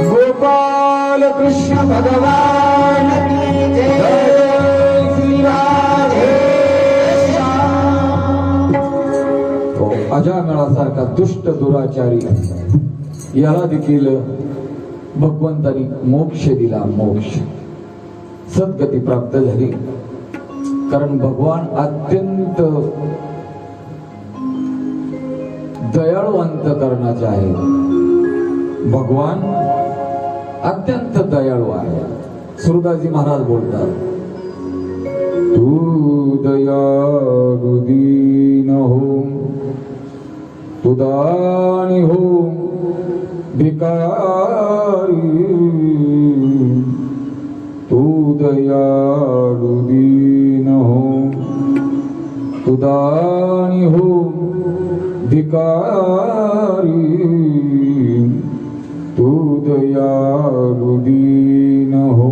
गोपाल कृष्ण भगवान की जय। श्री राधे श्याम। अजामिळासारखा दुष्ट दुराचारी याला देखील भगवंतानी मोक्ष दिला, मोक्ष सद्गती प्राप्त झाली. कारण भगवान अत्यंत दयाळू अंतकरणाचे आहे. भगवान अत्यंत दयाळू आहे. सुरदासजी महाराज बोलतात, तू दयाळु दीन हो, तू दानी हो भिकारी, तू दयाळु दीन हो, तू दानी हो भिकारी, तू दयाळु दीन हो.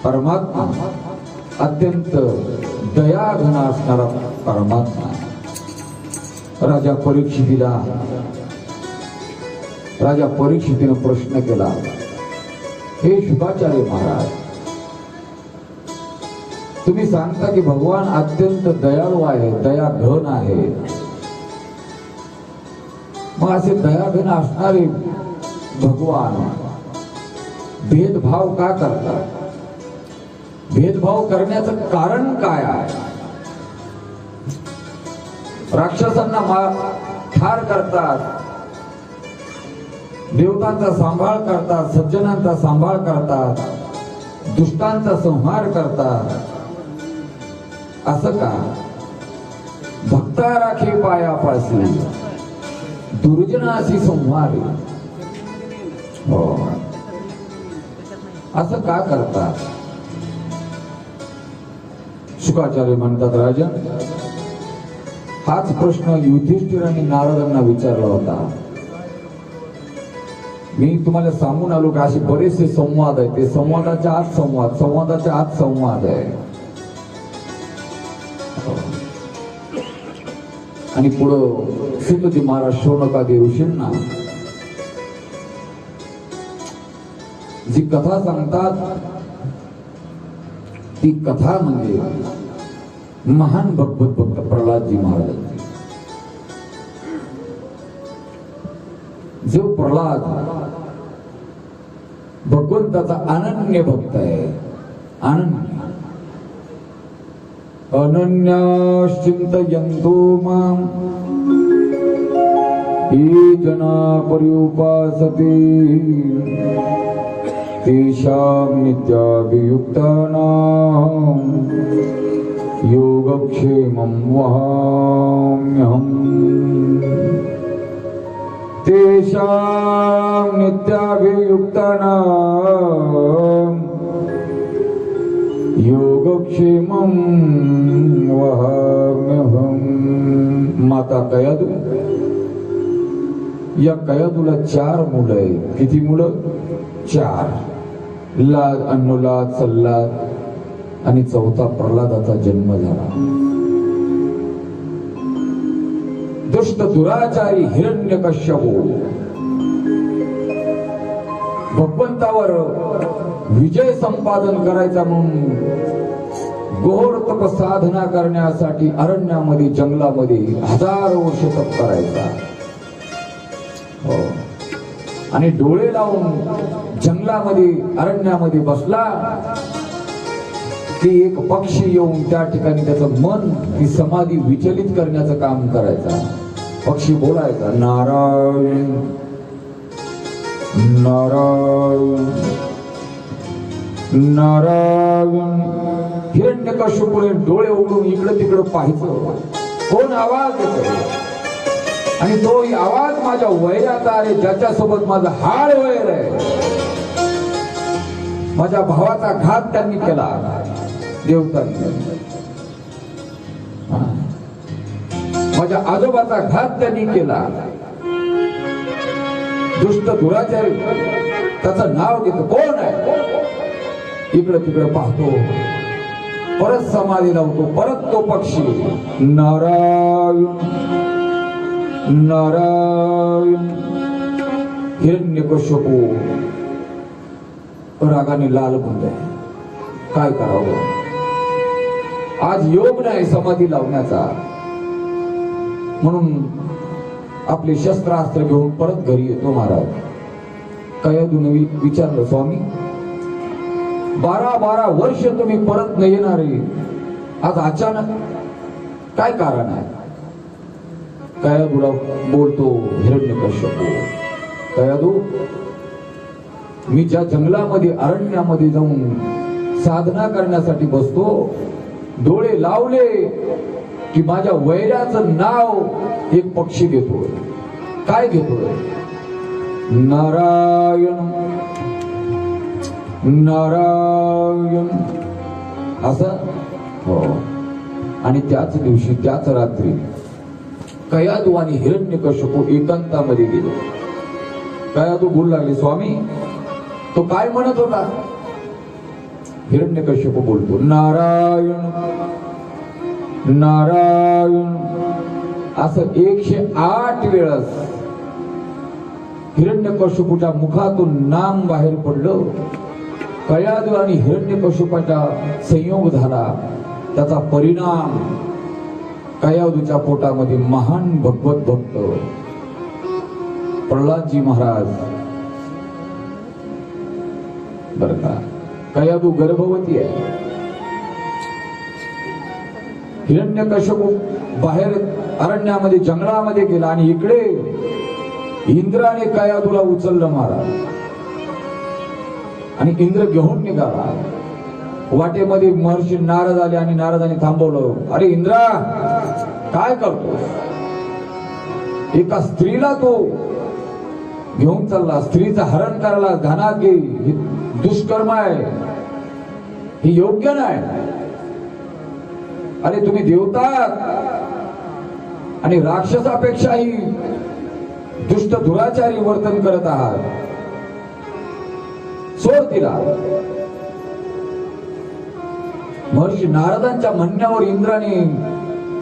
परमात्मा अत्यंत दयाघन असणारा परमात्मा. राजा परीक्षितीनं प्रश्न केला, हे शुकाचार्य महाराज, तुम्ही सांगता की भगवान अत्यंत दयाळू आहे, दयाघन आहे. मग असे दयाघन असणारे भगवान भेदभाव का करतात? भेदभाव करण्याचं कारण काय आहे? राक्षसांना ठार करतात, देवतांचा सांभाळ करतात, सज्जनांचा सांभाळ करतात, दुष्टांचा संहार करतात. असं का? भक्ता राखे पायापाशी, दुर्जनाशी संहारी. हो, असं का करतात? शुकाचार्य म्हणतात, राजन, हाच प्रश्न युधिष्ठिरांनी नारदांना विचारला होता. मी तुम्हाला सांगून आलो की असे बरेचसे संवाद आहेत. ते संवादाच्या आत संवाद, संवादाच्या आत संवाद आहे. आणि पुढं सुतजी महाराज शौनकादी ऋषींना जी कथा सांगतात, ती कथा म्हणजे महान भगवत भक्त प्रल्हादजी महाराज. जो प्रल्हाद भगवंताचा अनन्य भक्त आहे. अनन्य अनन्याश्चिंतयन्तो मां ये जना पर्युपासते तेषां नित्याभियुक्तानां योगक्षेमं वहाम्यहम्. तेषां नित्याभियुक्तानां योगक्षेमं वहाम्यहम्. माता कयादू, या कयादूला 4 मुलं आहेत. किती मुलं? 4. लाद, अनुलाद, सल्लाद आणि 4था प्रल्हादाचा जन्म झाला. दुष्ट दुराचारी हिरण्यकश्यपू भगवंतावर विजय संपादन करायचा म्हणून घोर तप साधना करण्यासाठी अरण्यामध्ये, जंगलामध्ये 1000 वर्ष तप करायचा. हो, आणि डोळे लावून जंगलामध्ये, अरण्यामध्ये बसला की एक पक्षी येऊन त्या ठिकाणी त्याचं मन, ती समाधी विचलित करण्याचं काम करायचा. पक्षी बोलायचा, नारायण नारायण नारायण. हिरण्यकश्यपूने डोळे उघडून इकडे तिकडे पाहायचं, कोण आवाज येतोय. आणि तो आवाज माझ्या वैराचा आहे, ज्याच्यासोबत माझा हाड वैर आहे. माझ्या भावाचा घात त्यांनी केला देवतांनी, माझ्या आजोबाचा घात त्यांनी केला. दुष्ट दुराचारी त्याचं नाव घेतो, कोण आहे. इकडे तिकडे पाहतो, परत समाधी लावतो, परत तो पक्षी नारायण नारायण हिरण्यकश्यपू रागाने लाल गुंडे. काय करावं? आज योग नाही समाधी लावण्याचा, म्हणून आपले शस्त्रास्त्र घेऊन परत घरी येतो महाराज. कयादूने विचारलं, स्वामी 12 वर्ष तुम्ही परत न येणारे, आज अचानक काय कारण आहे? कयादूला बोलतो हिरण्यकश्यपू, कयादू, मी ज्या जंगलामध्ये अरण्यामध्ये जाऊन साधना करण्यासाठी बसतो, डोळे लावले की माझ्या वैराचं नाव एक पक्षी घेतोय. काय घेतोय? नारायण नारायण असं. हो. आणि त्याच दिवशी त्याच रात्री कयादू आणि हिरण्यकश्यपू एकांतामध्ये गेले. कयादू बोलू लागले, स्वामी तो काय म्हणत होता? हिरण्यकश्यपू बोलतो, नारायण नारायण असं 108 वेळस हिरण्यकश्यपूच्या मुखातून नाम बाहेर पडलं. कयादू आणि हिरण्यकश्यपाचा संयोग झाला. त्याचा परिणाम कयादूच्या पोटामध्ये महान भगवत भक्त प्रल्हादजी महाराज, बर का, कयादू गर्भवती आहे. हिरण्यकश्यपू बाहेर अरण्यामध्ये जंगलामध्ये गेला आणि इकडे इंद्राने कयादूला उचललं महाराज. आणि इंद्र घेऊन निघाला. वाटेमध्ये महर्षी नारद आले आणि नारदाने थांबवलं. अरे इंद्रा, काय करतो? एका स्त्रीला तो घेऊन चालला, स्त्रीचं हरण करायला घानात घे. हे दुष्कर्म आहे, हे योग्य नाही. अरे तुम्ही देवता आणि राक्षसापेक्षाही दुष्ट दुराचारी वर्तन करत आहात. सोड तिला. महर्षी नारदांच्या म्हणण्यावर इंद्राने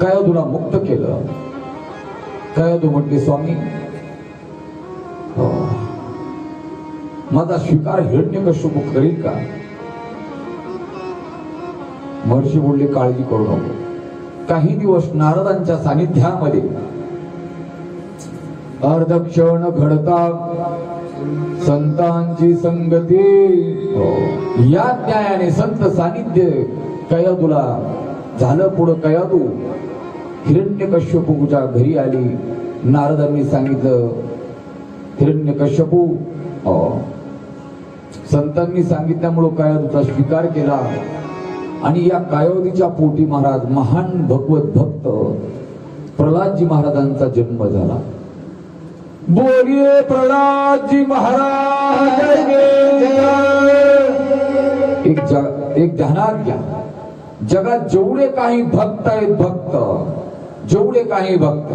कयादूला मुक्त केलं. कयादू म्हटली, स्वामी हो, माझा स्वीकार हिरण्यकश्यपू करील का? महर्षी बोलले, काळजी करू नको. काही दिवस नारदांच्या सानिध्यामध्ये अर्धक्षण घडता संतांची संगती. या न्यायाने संत सानिध्य कयादूला झालं. पुढं कयादू हिरण्यकश्यपूच्या घरी आली. नारदांनी सांगितलं, हिरण्यकश्यपू संतांनी सांगितल्यामुळं कयादूचा स्वीकार केला. आणि या कयादूच्या पोटी महाराज महान भगवत भक्त प्रल्हादजी महाराजांचा जन्म झाला. बोलिए प्रल्हादजी महाराज की जय. एक ध्यानात घ्या, जगात जेवढे काही भक्त आहेत, भक्त जेवढे काही भक्त,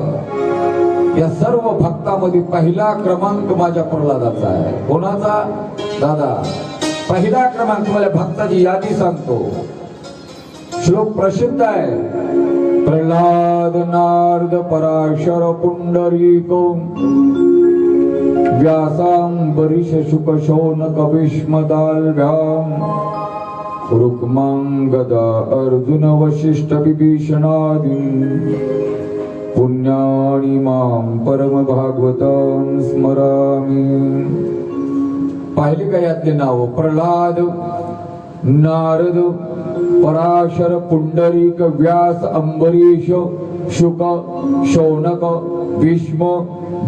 या सर्व भक्तामध्ये पहिला क्रमांक माझ्या प्रल्हादाचा आहे. कोणाचा? दादा. पहिला क्रमांक. मला भक्ताची यादी सांगतो. श्लोक प्रसिद्ध आहे. प्रल्हाद नारद पराशर पुंडरीको व्यासांबरीश शुक शौनक भीष्मदाल्भ्याम रुक्मांगदा अर्जुन वशिष्ठ विभीषणादि पुण्यानि मां परम भागवतां स्मरामि. पाहिले का यातले नाव? प्रल्हाद, नारद, पराशर, पुंडरीक, व्यास, अंबरीश, शुक, शौनक, भीष्म,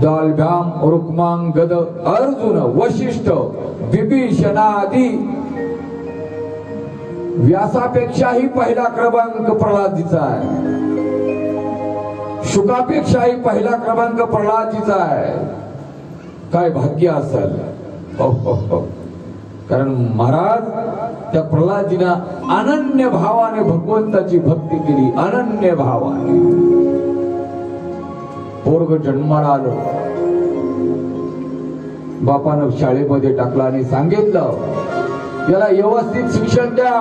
दाल्भ्याम, रुक्मांगद, अर्जुन, वशिष्ठ, विभीषणादि. व्यासापेक्षाही पहिला क्रमांक प्रल्हादजीचा आहे. शुकापेक्षाही पहिला क्रमांक प्रल्हादजीचा आहे. काय भाग्य असेल. हो हो हो. कारण महाराज त्या प्रल्हादजीना अनन्य भावाने भगवंताची भक्ती केली. अनन्य भावाने. पोरग जन्माला आलं. बापानं शाळेमध्ये टाकला आणि सांगितलं, याला व्यवस्थित शिक्षण द्या.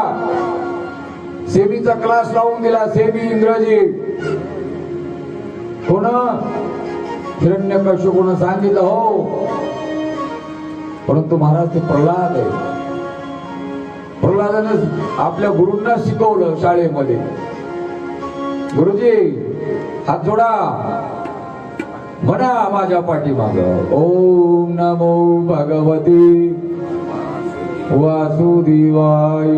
सेमीचा क्लास लावून दिला. सेमी इंग्रजी. कोण? हिरण्यकश्यपूने सांगितलं, हो परंतु महाराज ते प्रल्हाद आहे. प्रल्हादानं आपल्या गुरूंना शिकवलं शाळेमध्ये. गुरुजी हात जोडा, म्हणा माझ्या पाठीमाग, ओम नमो भगवती वासुदेवाय,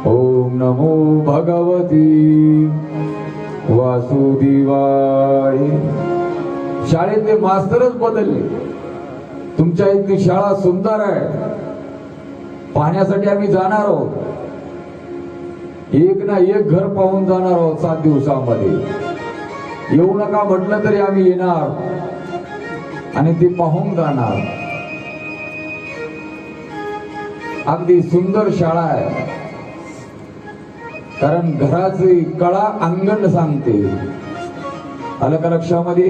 ओम नमो भगवती वासुदेवाय. शाळेतले मास्तरच बदलले. तुमच्या इथली शाळा सुंदर आहे, पाहण्यासाठी आम्ही जाणार आहोत. एक ना एक घर पाहून जाणार आहोत 7 दिवसामध्ये. येऊ नका म्हटलं तरी आम्ही येणार आणि ते पाहून जाणार. अगदी सुंदर शाळा आहे, कारण घराची कळा अंगण सांगते. आलं का लक्षामध्ये?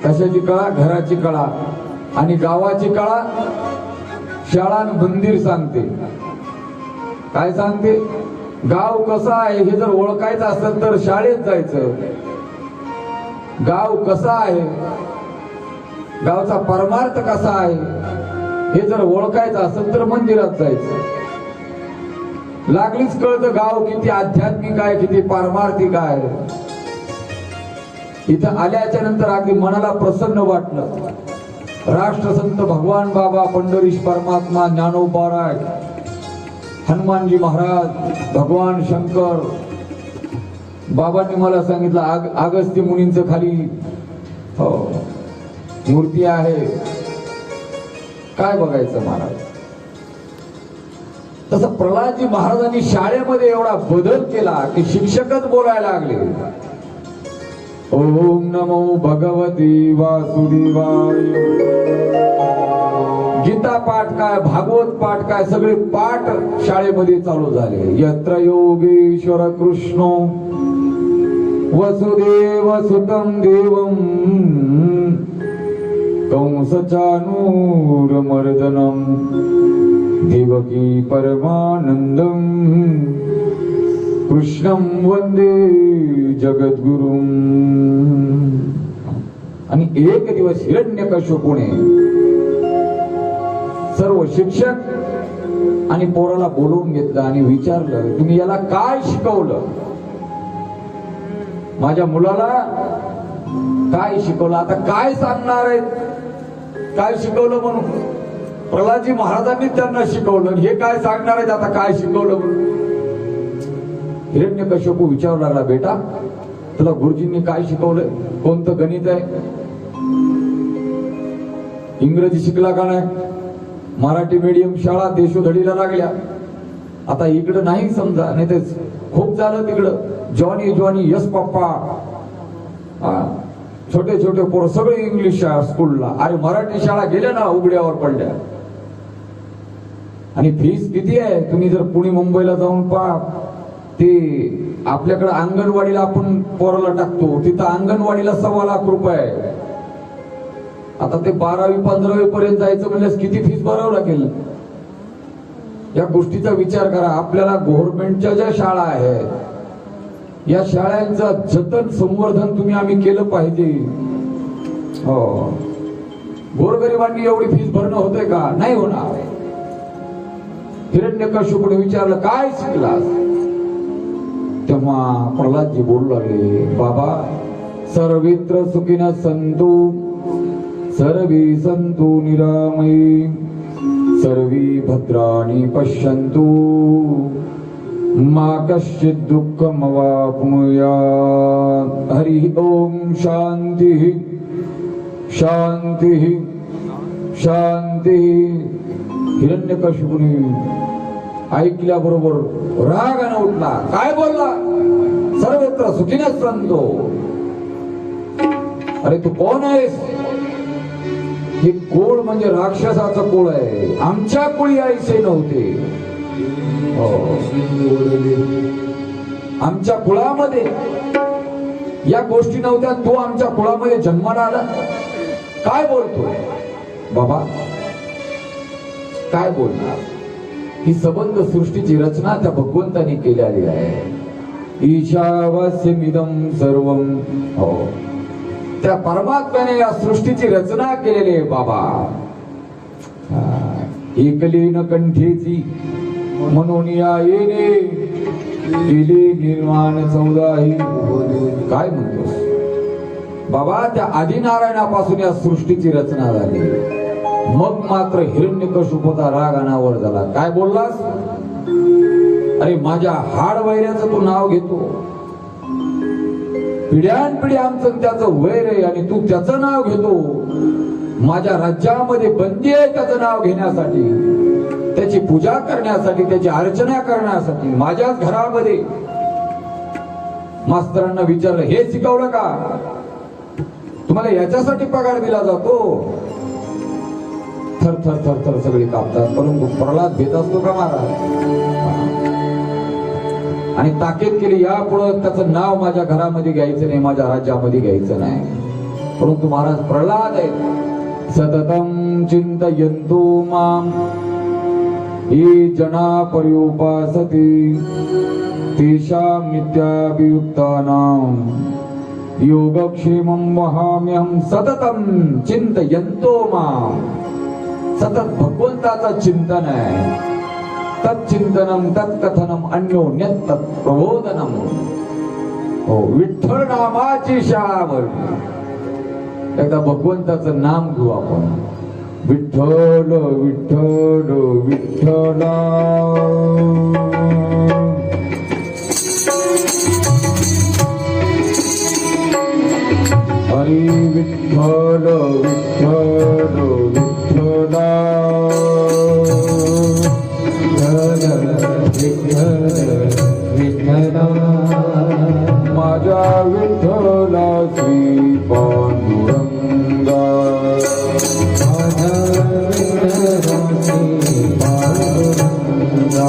कशाची कळा? घराची कळा. आणि गावाची कळा शाळा आणि मंदिर सांगते. काय सांगते? गाव कसं आहे हे जर ओळखायचं असेल तर शाळेत जायचं. गाव कसा आहे, गावचा परमार्थ कसा आहे हे जर ओळखायचं असेल तर मंदिरात जायचं. लागलीच कळतं गाव किती आध्यात्मिक आहे, किती पारमार्थिक आहे. इथं आल्याच्या नंतर अगदी मनाला प्रसन्न वाटलं. राष्ट्रसंत भगवान बाबा पंढरीश परमात्मा ज्ञानोबा राय, हनुमानजी महाराज, भगवान शंकर, बाबांनी मला सांगितलं अगस्त्य मुनींचं खाली मूर्ती आहे. काय बघायचं महाराज? तसं प्रल्हादजी महाराजांनी शाळेमध्ये एवढा बदल केला की शिक्षकच बोलायला लागले. ओम नमो भगवती वासुदेवाय. गीता पाठ काय, भागवत पाठ काय, सगळे पाठ शाळेमध्ये चालू झाले. यत्र योगेश्वर कृष्ण वसुदेव सुतं देवं कंसचानूरमर्दनं देवकी परमानंदं कृष्णं वंदे जगद्गुरुं. आणि एक दिवस हिरण्यकश्यपूने सर्व शिक्षक आणि पोराला बोलवून घेतलं आणि विचारलं, तुम्ही याला काय शिकवलं? माझ्या मुलाला काय शिकवलं? आता काय सांगणार आहेत? काय शिकवलं म्हणून? प्रल्हादजी महाराजांनी त्यांना शिकवलं, हे काय सांगणार आहेत आता काय शिकवलं म्हणून? हिरण्यकश्यपू विचारू लागला, बेटा तुला गुरुजींनी काय शिकवलंय? कोणतं गणित आहे? इंग्रजी शिकला का नाही? मराठी मीडियम शाळा देशोधडीला लागल्या. आता इकडं नाही समजा, नाही तर खूप झालं तिकडं. जॉनी जॉनी यस पप्पा, छोटे छोटे पोर सगळे इंग्लिश स्कूलला. अरे मराठी शाळा गेल्या ना उघड्यावर पडल्या. आणि फीस किती आहे? तुम्ही जर पुणे मुंबईला जाऊन पहा, ते आपल्याकडे अंगणवाडीला आपण पोराला टाकतो, तिथं अंगणवाडीला 1.25 लाख रुपये आहे. आता ते 12वी 15वी पर्यंत जायचं म्हणजे किती फीस भरावं लागेल? या गोष्टीचा विचार करा. आपल्याला गव्हर्नमेंटच्या ज्या शाळा आहेत या शाळांचं जतन संवर्धन तुम्ही आम्ही केलं पाहिजे. हो, गोरगरिबांनी एवढी फीस भरणं होतंय का? नाही होणार. हिरण्यकश्यपूने विचारलं, काय शिकलास? तेव्हा प्रल्हादजी बोलू लागले, बाबा सर्वत्र सुखिनः सन्तु सर्वे सन्तु निरामये सर्वे भद्राणि पश्यन्तु मा कश्चित् दुःखमवाप्नुयात्. हरि ओम. शांतिः शांतिः शांतिः. हिरण्यकश्यपूने ऐकल्याबरोबर रागाने उठला. काय बोलला? सर्वत्र सुखिनः सन्तु. अरे तू कोण आहेस? हे कोळ म्हणजे राक्षसाचं कोळ आहे. आमच्या कुळी ऐसे नव्हते. आमच्या कुळामध्ये या गोष्टी नव्हत्या. तू आमच्या कुळामध्ये जन्माला आला. काय बोलतोय बाबा? काय बोलणार? ही सबंध सृष्टीची रचना त्या भगवंतानी केलेली आहे. ईशावास्यमिदं सर्वं. हो, त्या परमात्म्याने या सृष्टीची रचना केलेली आहे बाबा. एकली न कंठेची म्हणून या येणे केली निर्माण 14 काय म्हणतो बाबा? त्या आदिनारायणापासून या सृष्टीची रचना झाली. मग मात्र हिरण्यकशिपूचा राग अनावर झाला. काय बोललास? अरे माझ्या हाड वैऱ्याचं तू नाव घेतो. पिढ्यानपिढ्या आमचं त्याचं वैर आहे आणि तू त्याचं नाव घेतो. माझ्या राज्यामध्ये बंदी आहे त्याचं नाव घेण्यासाठी, त्याची पूजा करण्यासाठी, त्याची अर्चना करण्यासाठी. माझ्याच घरामध्ये मास्तरांना विचारलं, हे शिकवलं का? तुम्हाला याच्यासाठी पगार दिला जातो? थर थर थर थर सगळे कापतात. परंतु प्रल्हाद भेट असतो का महाराज? आणि ताकीद केली, यापुढे त्याचं नाव माझ्या घरामध्ये घ्यायचं नाही, माझ्या राज्यामध्ये घ्यायचं नाही. परंतु महाराज प्रल्हाद आहेत. सततम चिंतयन्तु माम ये जना पर्युपासते तेषां नित्याभियुक्तानां योगक्षेमं वहाम्यहं. सततम चिंतयन्तो माम, सतत भगवंताचं चिंतन आहे. तच्चिंतनम तत्कथनम अन्योन्यत तत्प्रबोधनम. हो, विठ्ठल नामाची शाळा भरली. एकदा भगवंताचं नाम घेऊ आपण. विठ्ठल विठ्ठल विठ्ठला, हरी विठ्ठल विठ्ठल विठ्ठला, माझ्या विठ्ठला श्री पांडुरंगा, माझ्या विठ्ठला श्री पांडुरंगा,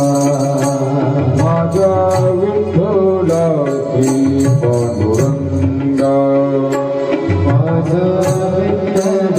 माझ्या विठ्ठला श्री पांडुरंगा, माझ्या विठ्ठला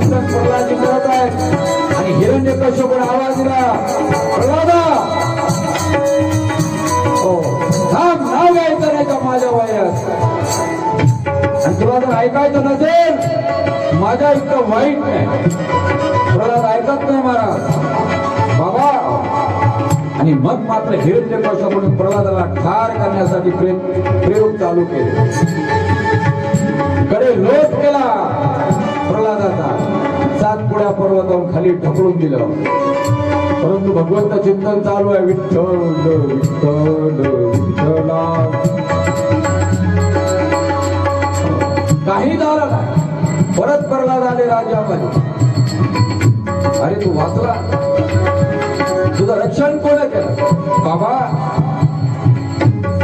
चिंतन प्रल्हादजी करत आहेत आणि हिरण्यकश्यपूने आवाज दिला, प्रल्हादा, हो थांब, नाव घ्यायचं नाही का माझ्या वयात? आणि तुला जर ऐकायचं नसेल, माझ्या इतकं वाईट नाही. प्रल्हाद ऐकत नाही महाराज बाबा. आणि मग मात्र हिरण्यकश्यपूने प्रल्हादाला ठार करण्यासाठी प्रयोग चालू केले. कडे लोट केला प्रल्हादाचा, सातपुड्या पर्वतावरून खाली ढकलून दिलं. परंतु भगवंत चिंतन चालू आहे, विठ्ठल विठ्ठल विठ्ठला. काही झालं नाही. परत प्रल्हाद आले राज्यामध्ये. अरे तू वाचला, तुझं रक्षण कोण केलं? बाबा,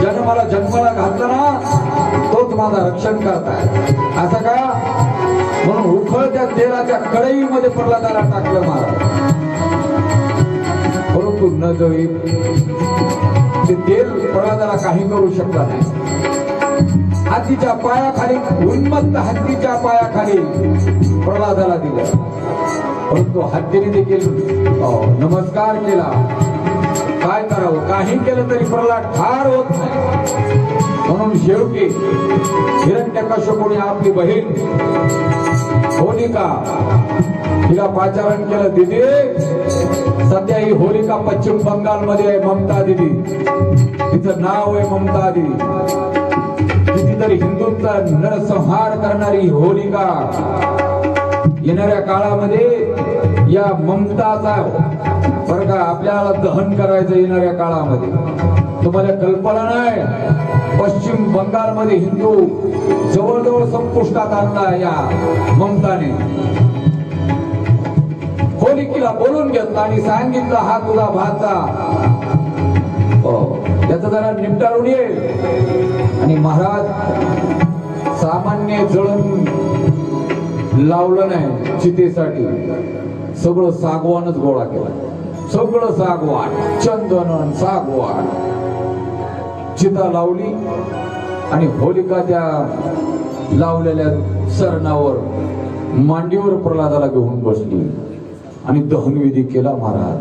ज्यानं मला जन्माला घातलं ना, तोच माझं रक्षण करताय. असं का? म्हणून उखळत्या तेलाच्या कढईमध्ये प्रल्हादाला टाकलं महाराज. परंतु न जळी ते तेल प्रल्हादाला काही करू शकला नाही. हत्तीच्या पायाखाली, उन्मत्त हत्तीच्या पायाखाली प्रल्हादाला दिलं. परंतु हत्तीने देखील नमस्कार केला. काय करावं, काही केलं तरी प्रल्हाद ठार होत नाही. म्हणून शेवटी हिरण्यकश्यपूने आपली बहीण होलिका तिला पाचारण केलं. दिदी, सध्या ही होलिका पश्चिम बंगालमध्ये आहे, ममता दिदी. तिचं नाव आहे ममता दिदी. कितीतरी हिंदूंचा नरसंहार करणारी होलिका. येणाऱ्या काळामध्ये या ममताचा बरं का आपल्याला दहन करायचं. येणाऱ्या काळामध्ये तुम्हाला कल्पना नाही, पश्चिम बंगालमध्ये हिंदू जवळजवळ संपुष्टात आणला या ममताने. होलिकेला बोलून घेतला आणि सांगितलं, हा तुझा भाचा, त्याचं जरा निपटाळून ये. आणि महाराज सामान्य जळून लावलं नाही चितेसाठी, सगळं सागवानच गोळा केला. सगळं सागवान, चंदन सागवान चिता लावली आणि होलिका त्या लावलेल्या सरणावर मांडीवर प्रल्हादाला घेऊन बसली आणि दहनविधी केला महाराज.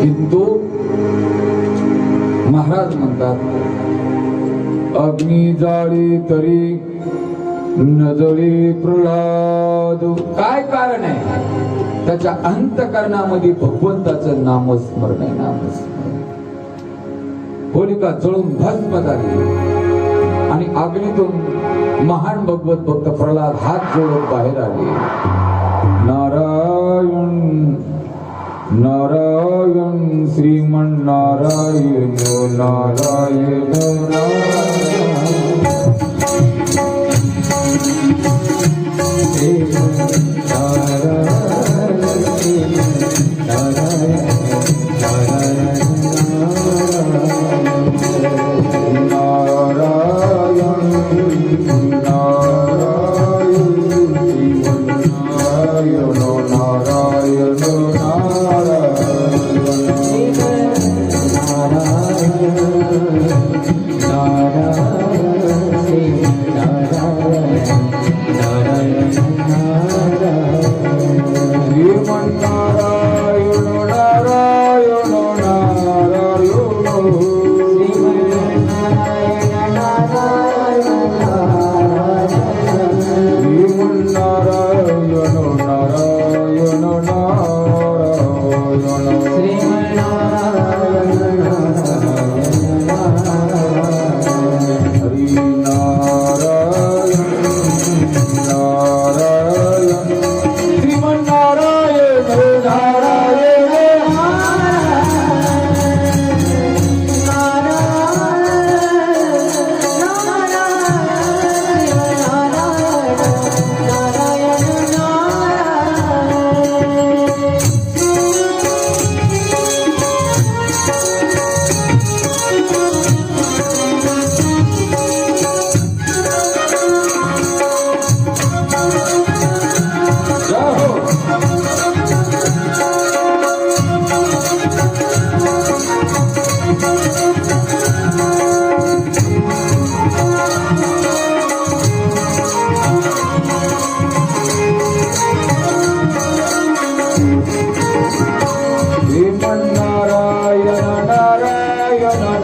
किंतु महाराज म्हणतात, अग्नी जाळी तरी नजळी प्रल्हाद. काय कारण आहे? त्याच्या अंतकरणामध्ये भगवंताचं नामस्मरण आहे, नामस्मरण. होलिका जळून भस्म झाली आणि अग्नीतून महान भगवत भक्त प्रल्हाद हात जोडत बाहेर आले. नारायण नारायण श्रीमन नारायण नारायण नारायण.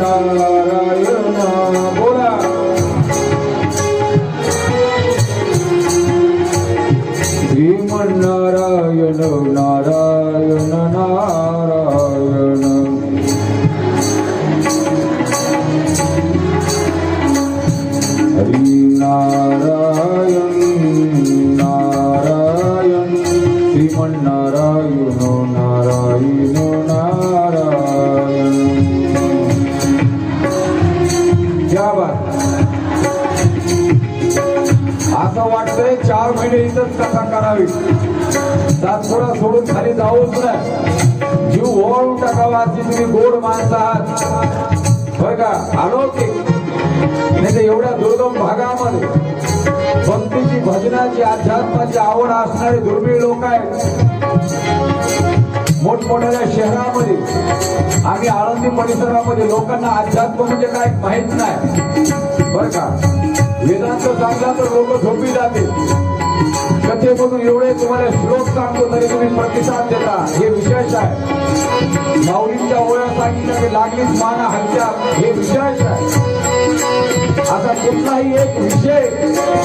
नारायण बोला श्रीमन्नारायण नारायण नारायण हरि नारायण नारायण श्रीमन्नारायण नारायण नारायण क्या बात असं वाटतंय 4 महिने इथंच कथा करावी सातपुडा सोडून खाली जाऊच नाही जीव ओळून टाकावा अशी तुम्ही गोड माणसं आहात बरं का अलौकिक नाही तर एवढ्या दुर्गम भागामध्ये भक्तीची भजनाची अध्यात्माची आवड असणारे दुर्मिळ लोक आहेत मोठमोठ्या शहरामध्ये आम्ही आळंदी परिसरामध्ये लोकांना अध्यात्म म्हणजे काय माहित नाही बरं का वेदांत सांगला तर लोक झोपी जाते कथेमधून एवढे तुम्हाला श्लोक सांगतो तरी तुम्ही प्रतिसाद देता हे विशेष आहे माऊलींच्या ओळ्या सांगितल्या की लागलीच मान हत्या हे विशेष आहे असा कुठलाही एक विषय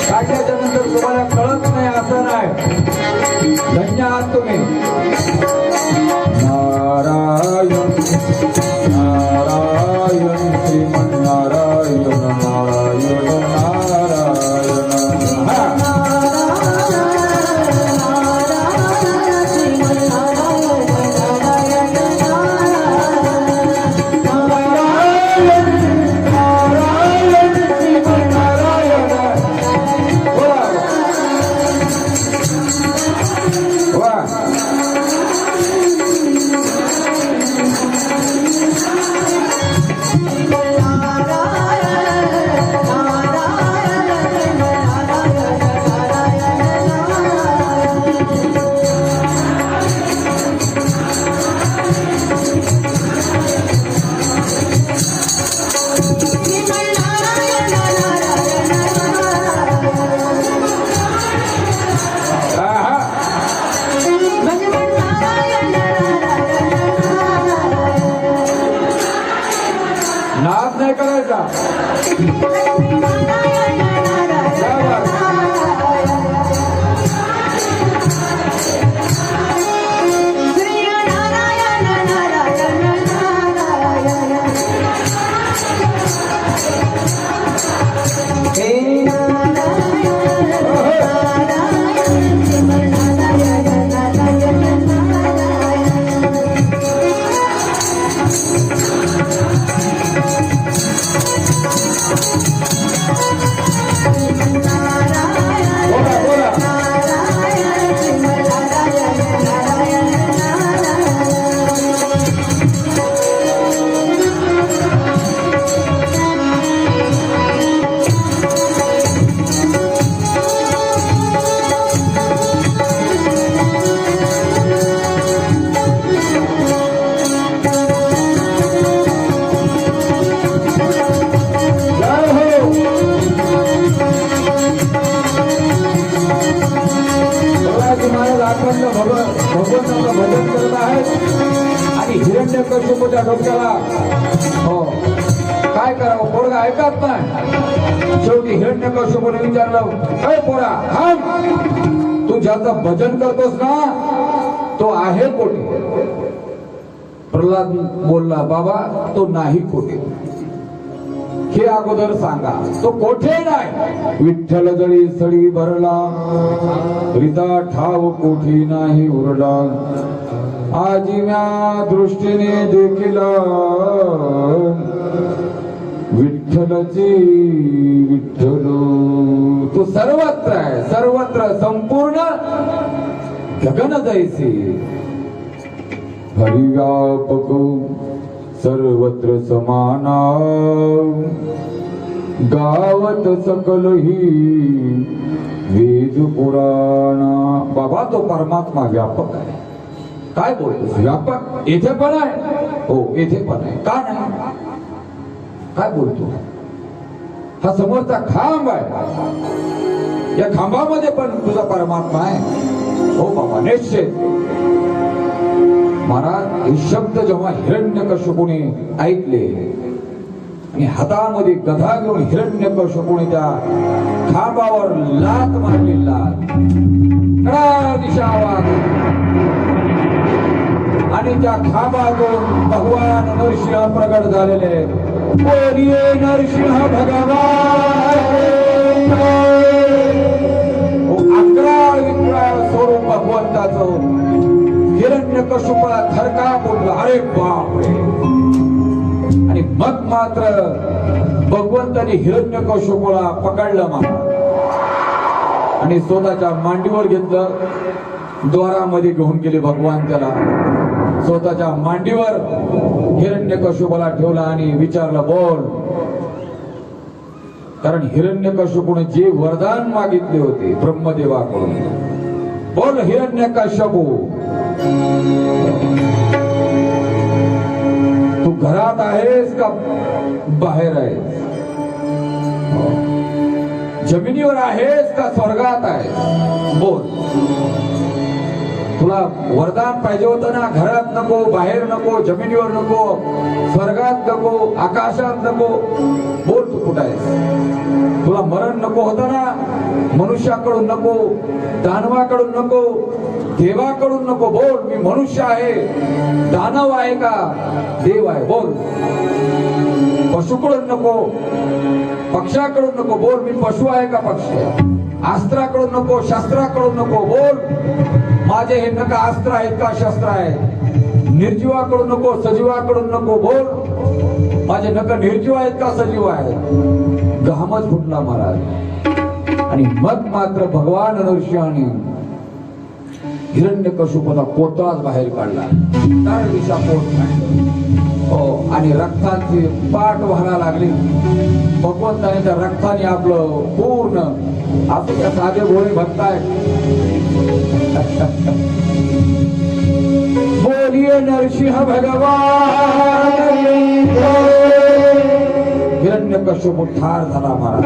काढल्याच्या नंतर तुम्हाला कळत नाही असं नाही धन्य आहात तुम्ही नारायण नारायण श्रीमन्नारायण नारायण नारायण नाद नाही करायचा भगवंताचं भजन करत आहेत आणि हिरण्यकश्यपूच्या डोक्याला हो काय करावं पोरगा ऐकत नाही शेवटी हिरण्यकश्यपूने विचारलं काय पोरा थांब तू ज्याचं भजन करतोस ना तो आहे कोठे प्रल्हाद बोलला बाबा तो नाही कोठे हे अगोदर सांगा तो कोठे नाही विठ्ठल जळी सळी भरला हृदा ठाव कोठी नाही उरला आजीव्या दृष्टीने देखील विठ्ठलची विठ्ठल तो सर्वत्र आहे सर्वत्र संपूर्ण गगन जैसे हरिव्यापक सर्वत्र समाना गावत सकल ही वेद पुराणा बाबा तो परमात्मा व्यापक आहे काय बोलतोस व्यापक येथे पण आहे हो येथे पण आहे का नाही काय बोलतो हा समोरचा खांब आहे या खांबामध्ये पण तुझा परमात्मा आहे हो बाबा निश्चित महाराज हे शब्द जेव्हा हिरण्यकश्यपूने ऐकले आणि हातामध्ये गदा घेऊन हिरण्यकश्यपूने त्या खांबावर लात मारली. लात कडा दिशा आवाज आणि त्या खांबातून भगवान नरसिंह प्रगट झालेले. बोलिये नरसिंह भगवान. 11 विक्राळ स्वरूप भगवंताचं हिरण्यकश्यपूला थरका बोलला. अरे बापरे. आणि मग मात्र भगवंताने हिरण्यकश्यपूला पकडलं महाराज आणि स्वतःच्या मांडीवर घेतलं. द्वारामध्ये घेऊन गेले भगवान. त्याला स्वतःच्या मांडीवर हिरण्यकश्यपूला ठेवला आणि विचारलं बोल. कारण हिरण्यकश्यपूने जे वरदान मागितले होते ब्रह्मदेवाकडून. बोल हिरण्यकश्यपू, तू घरात आहेस का बाहेर आहेस? जमिनीवर आहेस का स्वर्गात आहेस? बोल. तुला वरदान पाहिजे होतं ना. घरात नको, बाहेर नको, जमिनीवर नको, स्वर्गात नको, आकाशात नको. बोल तू कुठं आहेस? तुला मरण नको होतं ना. मनुष्याकडून नको, दानवाकडून नको, देवाकडून नको. बोल मी मनुष्य आहे, दानव आहे का देव आहे? बोल. पशुकडून नको, पक्षाकडून नको. बोल मी पशु आहे का पक्षी आहे? अस्त्राकडून नको, शस्त्राकडून नको. बोल माझे हे नका अस्त्र आहेत का शस्त्र आहे? निर्जीवाकडून नको, सजीवाकडून नको. बोल माझे नक निर्जीव आहेत का सजीव आहेत? घामच फुटला महाराज. आणि मग मात्र भगवान नरसिंहाने हिरण्यकश्यपूचा पोतळाच बाहेर काढला. तर दिशा पोट काढलं. हो. आणि रक्ताची पाठ व्हायला लागली. भगवंताने त्या रक्ताने आपलं पूर्ण असं त्या साधे भोळे भक्त आहेत. बोलिये नरसिंह भगवान. हिरण्यकश्यपू ठार झाला महाराज.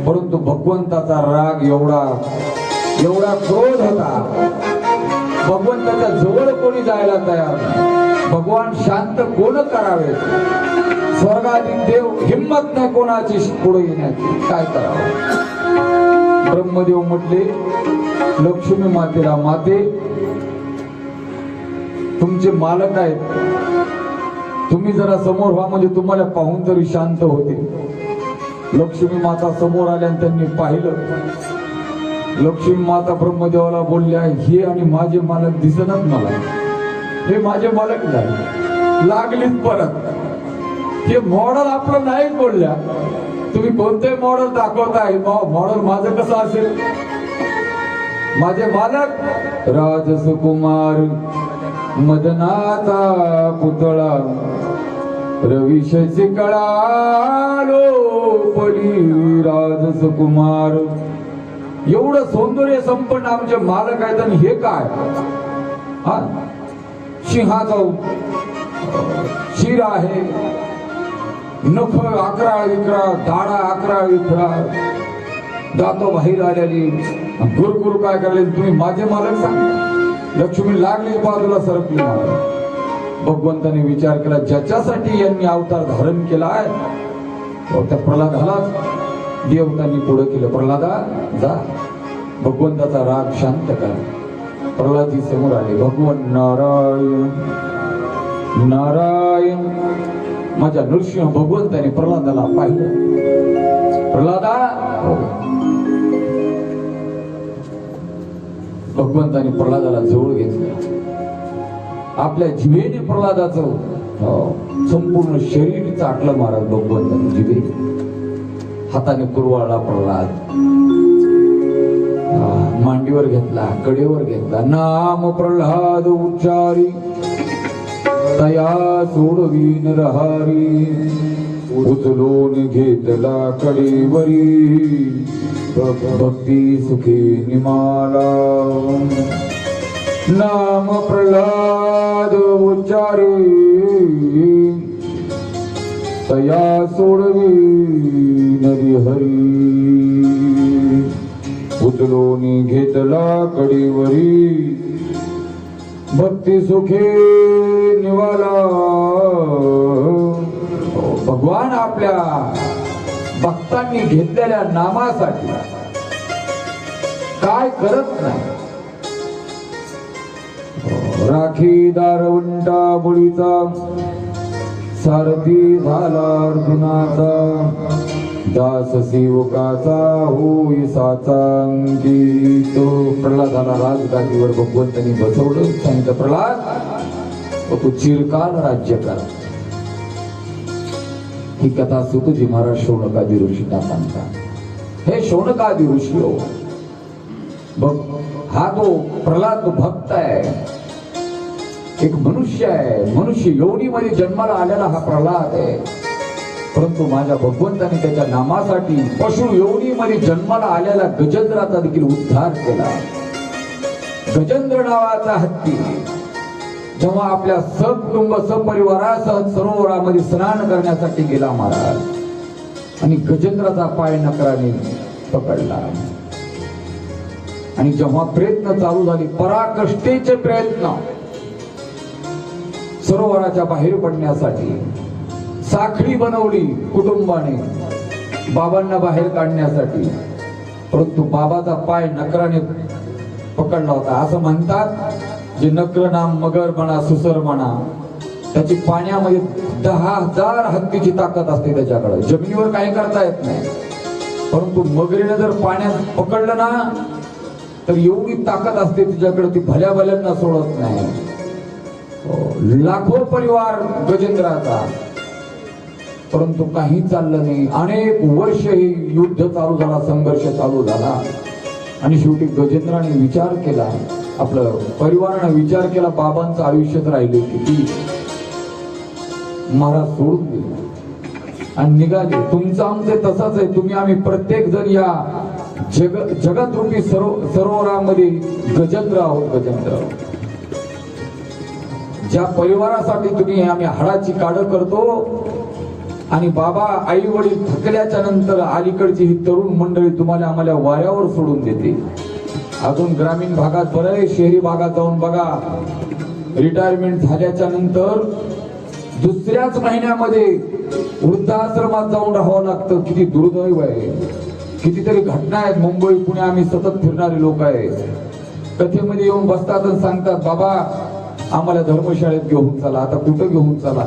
परंतु भगवंताचा राग एवढा क्रोध होता. भगवंताच्या जवळ कोणी जायला तयार नाही. भगवान शांत कोण करावे? स्वर्गातील देव हिम्मत नाही कोणाची पुढे येण्याची. काय करावं? ब्रह्मदेव म्हटले लक्ष्मी मातेला, माते तुमचे मालक आहेत, तुम्ही जरा समोर व्हा म्हणजे तुम्हाला पाहून तरी शांत होते. लक्ष्मी माता समोर आल्या आणि त्यांनी पाहिलं. लक्ष्मी माता ब्रह्मदेवाला बोलल्या हे आणि माझे मालक दिसणार मला. हे माझे मालक नाही. लागलीच परत. हे मॉडेल आपलं नाही बोलल्या. तुम्ही कोणते मॉडेल दाखवताय? मॉडेल माझं कसं असेल? माझे मालक राजसुकुमार मदनाचा पुतळा रविशची कळालो पली. राजसुकुमार एवढं सौंदर्य संपन्न आमचे मालक आहेत आणि हे काय? हा सिंहाचा शिर आहे, नख 11 विक्राळ, दाढा 11 विक्राळ, दातो बाहेर आलेली. गुरगुरु काय करायला? तुम्ही माझे मालक सांग. लक्ष्मी लागली बाजूला सरकली. भगवंताने विचार केला ज्याच्यासाठी यांनी अवतार धारण केला आहे त्या प्रल्हादालाच देवतांनी पुढे केलं. प्रल्हादा जा, भगवंताचा राग शांत कर. प्रल्हादी समोर आले. भगवान नारायण नारायण. माझ्या नरसिंह भगवंताने प्रल्हादाला पाहिलं. प्रल्हादा. भगवंताने प्रल्हादाला जवळ घेतलं. आपल्या जिभेने प्रल्हादाचं संपूर्ण शरीर चाटलं महाराज. भगवंताने जिभे हाताने कुरवाळला प्रल्हाद. मांडीवर घेतला, कडेवर घेतला. नाम प्रल्हाद उच्चारी तया सोडवीन रहारी. उचलून घेतला कडेवरी भक्ती सुखी निमाला. नाम प्रल्हाद उच्चारी तया सोडवी नरी हरी. उचलून घेतला कडेवरी भक्ती सुखे निवाला. भगवान आपल्या भक्तांनी घेतलेल्या नामासाठी काय करत नाही. राखी दारवंटा बुडीचा सारथी झाला अर्जुनाचा दास सेवकाचा होई साचांगी. तो प्रल्हादाला राजगादीवर भगवंतांनी बसवलं. सांगितलं प्रल्हाद तू चिरकाल राज्य कर. ही कथा सुतजी महाराज शौनकादी ऋषींना सांगतात. हे शौनकादी ऋषी हो, हा तो प्रल्हाद भक्त आहे, एक मनुष्य आहे. मनुष्य योनीमध्ये जन्माला आलेला हा प्रल्हाद आहे. परंतु माझ्या भगवंताने त्याच्या नामासाठी पशु योनीमध्ये जन्माला आलेला गजेंद्राचा देखील उद्धार केला. गजेंद्र नावाचा हत्ती जेव्हा आपल्या सहकुटुंब सपरिवारासह सरोवरामध्ये स्नान करण्यासाठी गेला महाराज, आणि गजेंद्राचा पाय नकराने पकडला. आणि जेव्हा प्रयत्न चालू झाले, पराकष्टेचे प्रयत्न सरोवराच्या बाहेर पडण्यासाठी, साखळी बनवली कुटुंबाने बाबांना बाहेर काढण्यासाठी, परंतु बाबाचा पाय नकराने पकडला होता. असं म्हणतात जे नकर नाम मगर म्हणा सुसर म्हणा, त्याची पाण्यामध्ये 10,000 हत्तीची ताकद असते त्याच्याकडे. जमिनीवर काही करता येत नाही, परंतु मगरीने जर पाण्यात पकडलं ना तर एवढी ताकद असते तिच्याकडे, ती भल्या भल्यांना सोडत नाही. लाखो परिवार गजेंद्राचा, परंतु काही चाललं नाही. अनेक वर्ष हे युद्ध चालू झाला, संघर्ष चालू झाला. आणि शेवटी गजेंद्राने विचार केला, आपलं परिवाराने विचार केला, बाबांचं आयुष्यच राहिले किती, महाराज सोडून दिले आणि निघाले. तुमचं आमचे तसंच आहे. तुम्ही आम्ही प्रत्येक जण या जगत रूपी सरोवरामध्ये गजेंद्र आहोत. गजेंद्र ज्या परिवारासाठी तुम्ही आम्ही हाडाची काढ करतो, आणि बाबा आई वडील थकल्याच्या नंतर अलीकडची ही तरुण मंडळी तुम्हाला आम्हाला वाऱ्यावर सोडून देते. अजून ग्रामीण भागात बरं आहे, शहरी भागात जाऊन बघा, रिटायरमेंट झाल्याच्या नंतर दुसऱ्याच महिन्यामध्ये वृद्धाश्रमात जाऊन राहावं लागतं. किती दुर्दैव आहे. कितीतरी घटना आहेत. मुंबई पुणे आम्ही सतत फिरणारे लोक आहे. कथेमध्ये येऊन बसतात आणि सांगतात, बाबा आम्हाला धर्मशाळेत घेऊन चला. आता कुठं घेऊन चला?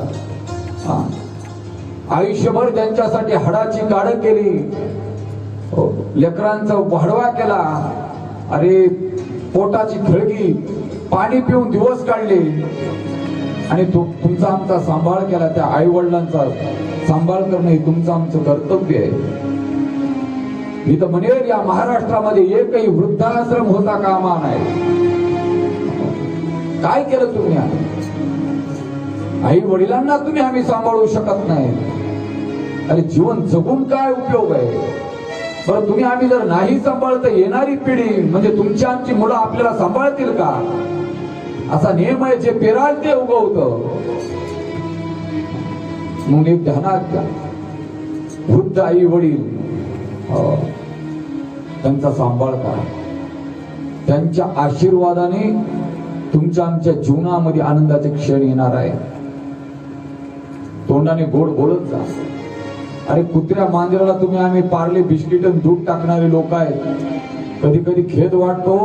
आयुष्यभर त्यांच्यासाठी हाडाची काढ केली, लेकरांचा वाढवा केला, अरे पोटाची खळगी पाणी पिऊन दिवस काढले, आणि तुमचा आमचा सांभाळ केला. त्या आई वडिलांचा सांभाळ करणं हे तुमचं आमचं कर्तव्य आहे. मी तर म्हणेल या महाराष्ट्रामध्ये एकही वृद्धाश्रम होता कामा नाही. काय केलं तुम्ही? आई वडिलांना तुम्ही आम्ही सांभाळू शकत नाही. अरे जीवन जगून काय उपयोग आहे? बरं तुम्ही आम्ही जर नाही सांभाळत, येणारी पिढी म्हणजे तुमची आमची मुलं आपल्याला सांभाळतील का? असा नियम आहे, जे पेराल ते उगवतं. म्हणून एक ध्यानात घ्या, वृद्ध आई वडील त्यांचा सांभाळ करा. त्यांच्या आशीर्वादाने तुमच्या आमच्या जीवनामध्ये आनंदाचे क्षण येणार आहे. तोंडाने गोड बोलत जा. अरे कुत्र्या मांजराला तुम्ही आम्ही पार्ले बिस्किट आणि दूध टाकणारे लोक आहेत. कधी कधी खेद वाटतो.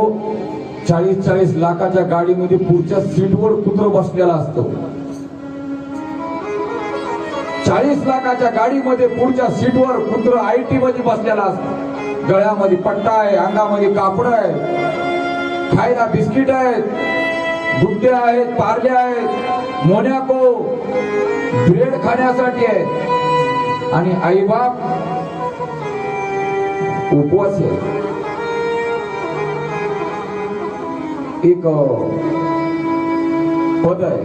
40-40 लाखाच्या गाडीमध्ये पुढच्या सीटवर कुत्र बसलेला असतो. 40 लाखाच्या गाडीमध्ये पुढच्या सीटवर कुत्र IT मध्ये बसलेला असतो. गळ्यामध्ये पट्टा आहे, अंगामध्ये कापड आहे, खायला बिस्किट आहेत, गुड्डे आहेत, पार्ले आहेत, मोनॅको ब्रेड खाण्यासाठी आहे, आणि आई बाप उपवास आहे. एक पद आहे,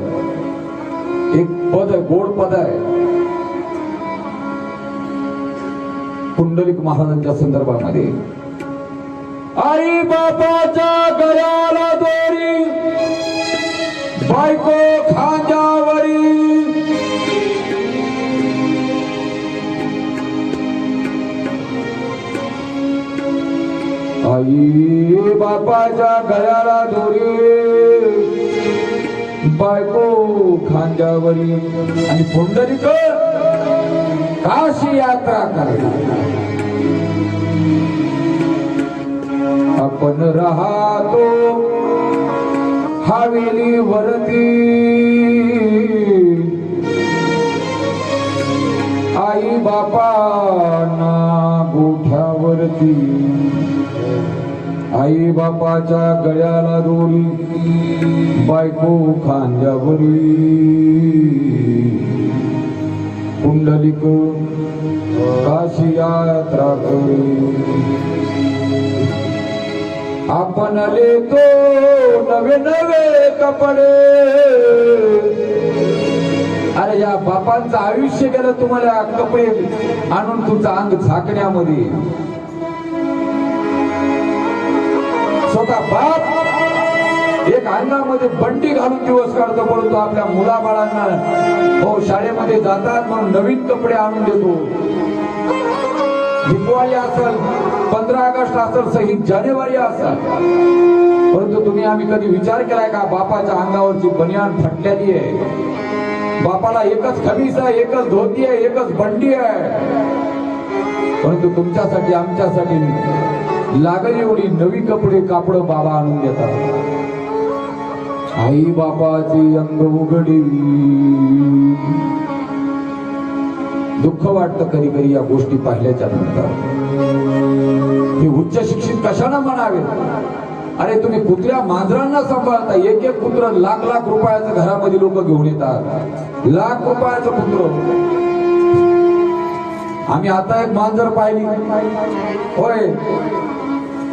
एक पद आहे, गोड पद आहे पुंडलिक महाराजांच्या संदर्भामध्ये. आई बापाच्या गळ्याला दोरी, बायको खांद्यावरी, आई बापाच्या गळ्याला दोरी, बायको खांद्यावरी, आणि पुंडलिक काशी यात्रा करेल. आपण राहतो हवेली वरती, आई बापांना गोठ्यावरती, आई बापाच्या गळ्याला दोरी, बायको खांद्यावरी, कुंडलिक काशी यात्रा करी. आपण लेतो नवे नवे कपडे. अरे या बापांचं आयुष्य गेलं तुम्हाला कपडे आणून तुमचं अंग झाकण्यामध्ये. स्वतः बाप एक अंगामध्ये बंडी घालून दिवस काढतो, परंतु आपल्या मुलाबाळांना हो शाळेमध्ये जातात म्हणून नवीन कपडे आणून देतो. दिवाळी असेल, 15 ऑगस्ट असेल, 6 जानेवारी असेल, परंतु तुम्ही आम्ही कधी विचार केलाय का बापाच्या अंगावरची बनियान फाटलेली आहे, बापाला एकच खमीस आहे, एकच धोती आहे, एकच बंडी आहे, परंतु तुमच्यासाठी आमच्यासाठी लागल एवढी नवी कपडे कापड बाबा आणून देतात. आई बापाची अंग उघडी. दुःख वाटतं कधी कधी या गोष्टी पाहिल्याच्या नंतर. हे उच्च शिक्षित कशाला म्हणावे. अरे तुम्ही कुत्र्या मांजरांना सांभाळता, एक एक कुत्र लाख लाख रुपयाचं घरामध्ये लोक घेऊन येतात, लाख रुपयाचं कुत्र. आम्ही आता एक मांजर पाहिली होय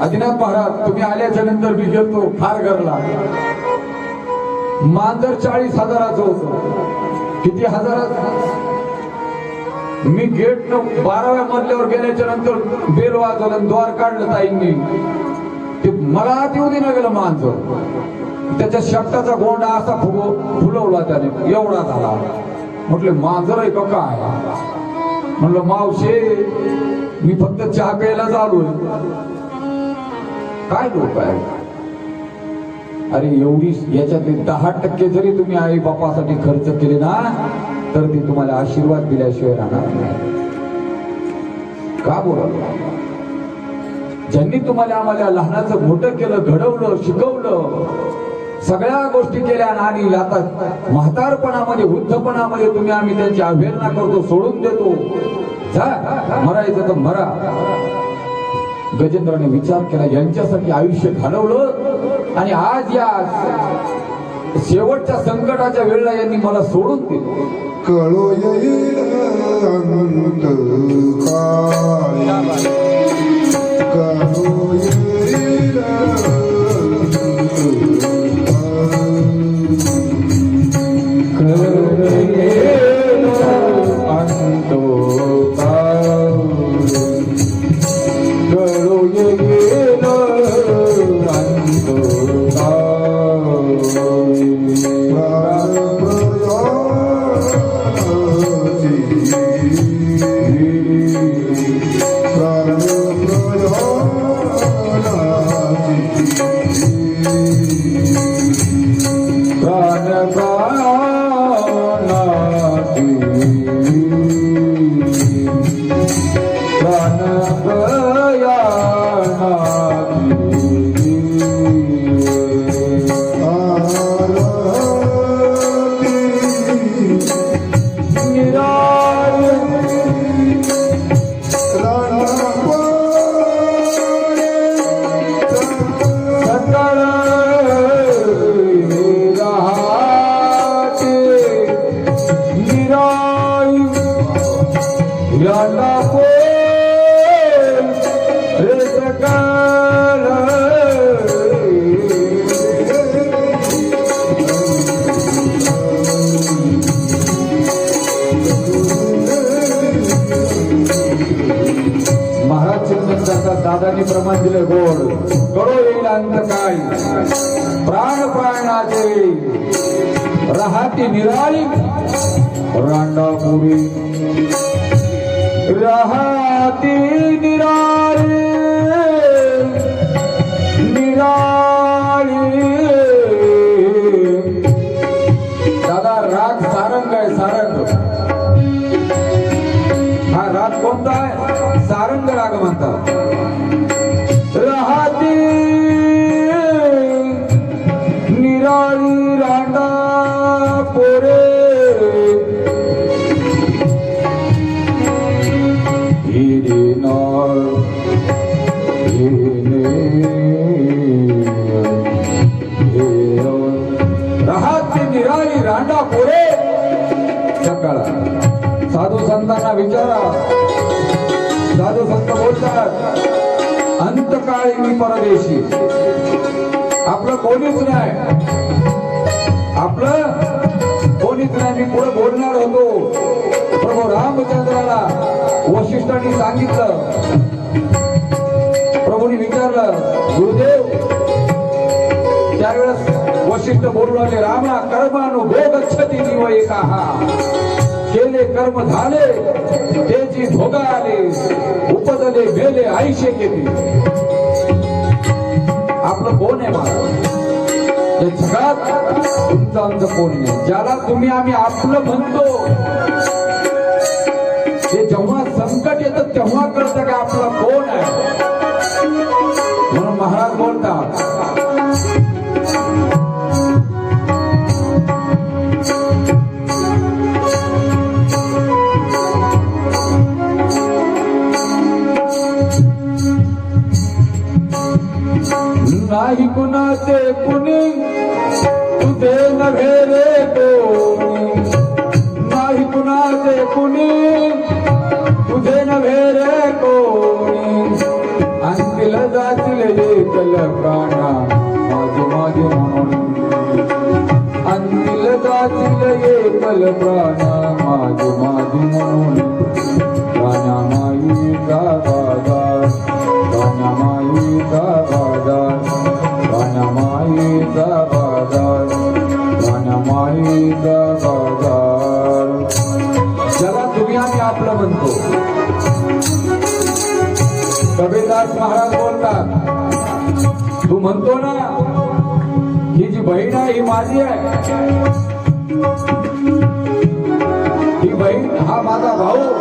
आदिनाथ महाराज, तुम्ही आल्याच्या नंतर मी गेलतो फार घरला. मांजर 40,000चं होतं. किती हजाराचं. मी गेट 12व्या मजल्यावर गेल्याच्या नंतर बेल वाजवलं, द्वार काढलं ताईंनी. ते मला आत येऊ देणं गेलं मांजर. त्याच्या शर्टाचा गोंडा असा फुलवला त्याने, एवढा झाला. म्हटले मांजर आहे का काय. म्हणलं मावशे मी फक्त चहा प्यायला चालूय. काय लोक आहे. अरे एवढी याच्यातले 10% जरी तुम्ही आई बापासाठी खर्च केले ना, तर ते तुम्हाला आशीर्वाद दिल्याशिवाय राहणार नाही. का बोलावं. ज्यांनी तुम्हाला आम्हाला लहानाचं मोठं केलं, घडवलं, शिकवलं, सगळ्या गोष्टी केल्या, आणि आता म्हातारपणामध्ये वृद्धपणामध्ये तुम्ही आम्ही त्यांची अवहेलना करतो, सोडून देतो. जा मरायचं तर मरा. गजेंद्राने विचार केला, यांच्यासाठी आयुष्य घालवलं आणि आज या शेवटच्या संकटाच्या वेळेला यांनी मला सोडून दिलं. कळो येईल अनंत काळ, कळो येईल दादानी प्रमाण दिले गोड. कळो येईल अंत काय, प्राण प्राणाचे राहती निराळी, रांडापुरी राहती निराळी निराळी. दादा राग सारंग आहे, सारंग. कोणता आहे? सारंग राग म्हणतात. राहती निराळी रांडा पोरे राहती निराळी रांडा पोरे. सकाळ साधू संतांना विचारा. साधू संत बोलतात अंतकाळी मी परदेशी. आपलं कोणीच नाही, आपलं कोणीच नाही. मी पुढे बोलणार होतो. प्रभू रामचंद्राला वशिष्ठांनी सांगितलं. प्रभूंनी विचारलं गुरुदेव. त्यावेळेस वशिष्ठ बोलू लागले रामा कर्मानुभोग गच्छति निव एकाहा. केले कर्म झाले त्याची भोग आले. उपजले मेले आयुष्य केली. आपलं कोण आहे माझं या जगात? तुमचं आमचं कोण नाही. ज्याला तुम्ही आम्ही आपलं म्हणतो ते जेव्हा संकट येतं तेव्हा कळतं का आपला कोण आहे. म्हणून महाराज बोलतात नाही कुणाचे कुणी तुझे नव्हे रे कोणी. नाही कुणाचे कुणी तुझे नव्हे रे कोणी. अंतिल जातील एकल प्राणा माझे माझे म्हणून. अंतिल जातील एकल प्राणा माझे माझे म्हणून. प्राणा माईचा बाजार प्राणा माईचा बाजार प्राणा माईचा बाजार प्राणा माईचा बाजार. ज्याला तुम्ही आम्ही आपलं म्हणतो. कबीरदास महाराज बोलतात तू म्हणतो ना ही जी बहीण आहे ही माझी आहे. ही बहीण हा माझा भाऊ.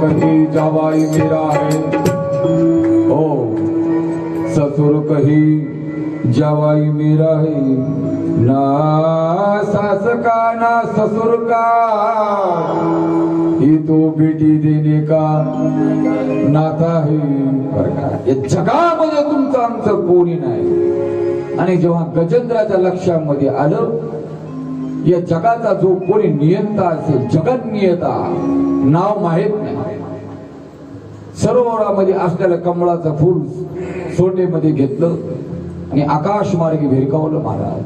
कही जावाई मेरा है ओ ससुर कही जावाई मेरा है. ना सास का ना ससुर का ही तो बेटी देने का नाता है. या जगामध्ये तुमचं आमचं कोणी नाही. आणि जेव्हा गजेंद्राच्या लक्षामध्ये आलं या जगाचा जो कोणी नियंता असेल जगत नियता नाव माहित नाही. सरोवरामध्ये असलेलं कमळाचं फूल सोंडेमध्ये घेतलं आणि आकाश मार्गी भिरकावलं महाराज.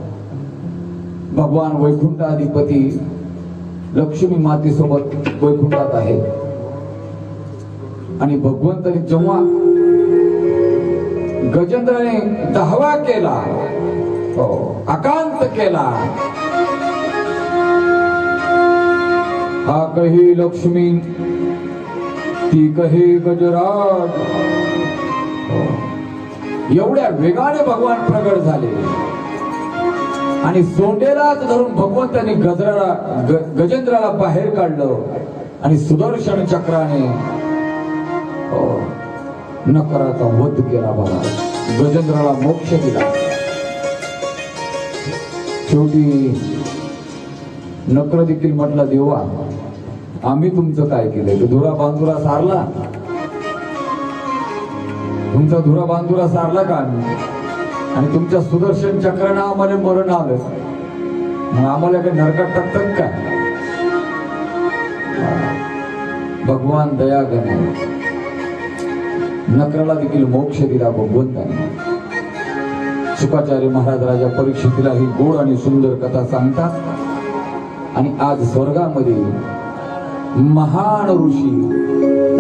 भगवान वैकुंठाधिपती लक्ष्मी मातेसोबत वैकुंठात आहे आणि भगवंताने जेव्हा गजेंद्राने 10वा केला, आकांत केला, हा कही लक्ष्मी ती कहे गजराज, एवढ्या वेगाने भगवान प्रगट झाले आणि सोंडेलाच धरून भगवंतांनी गजेंद्राला बाहेर काढलं आणि सुदर्शन चक्राने नकराचा वध केला. बघा, गजेंद्राला मोक्ष दिला. शेवटी नकर देखील म्हटला, देवा आम्ही तुमचं काय केलंय? धुरा बांधुरा सारला, तुमचा धुरा बांधुरा सारला का आम्ही? आणि तुमच्या सुदर्शन चक्रानं आम्हाला मरण आलं, मग आम्हाला काही नरकात टाकतात का? भगवान दया करणे, नकराला देखील मोक्ष दिला भगवंताने. शुकाचार्य महाराज राजा परीक्षितीला ही गोड आणि सुंदर कथा सांगतात आणि आज स्वर्गामध्ये महान ऋषी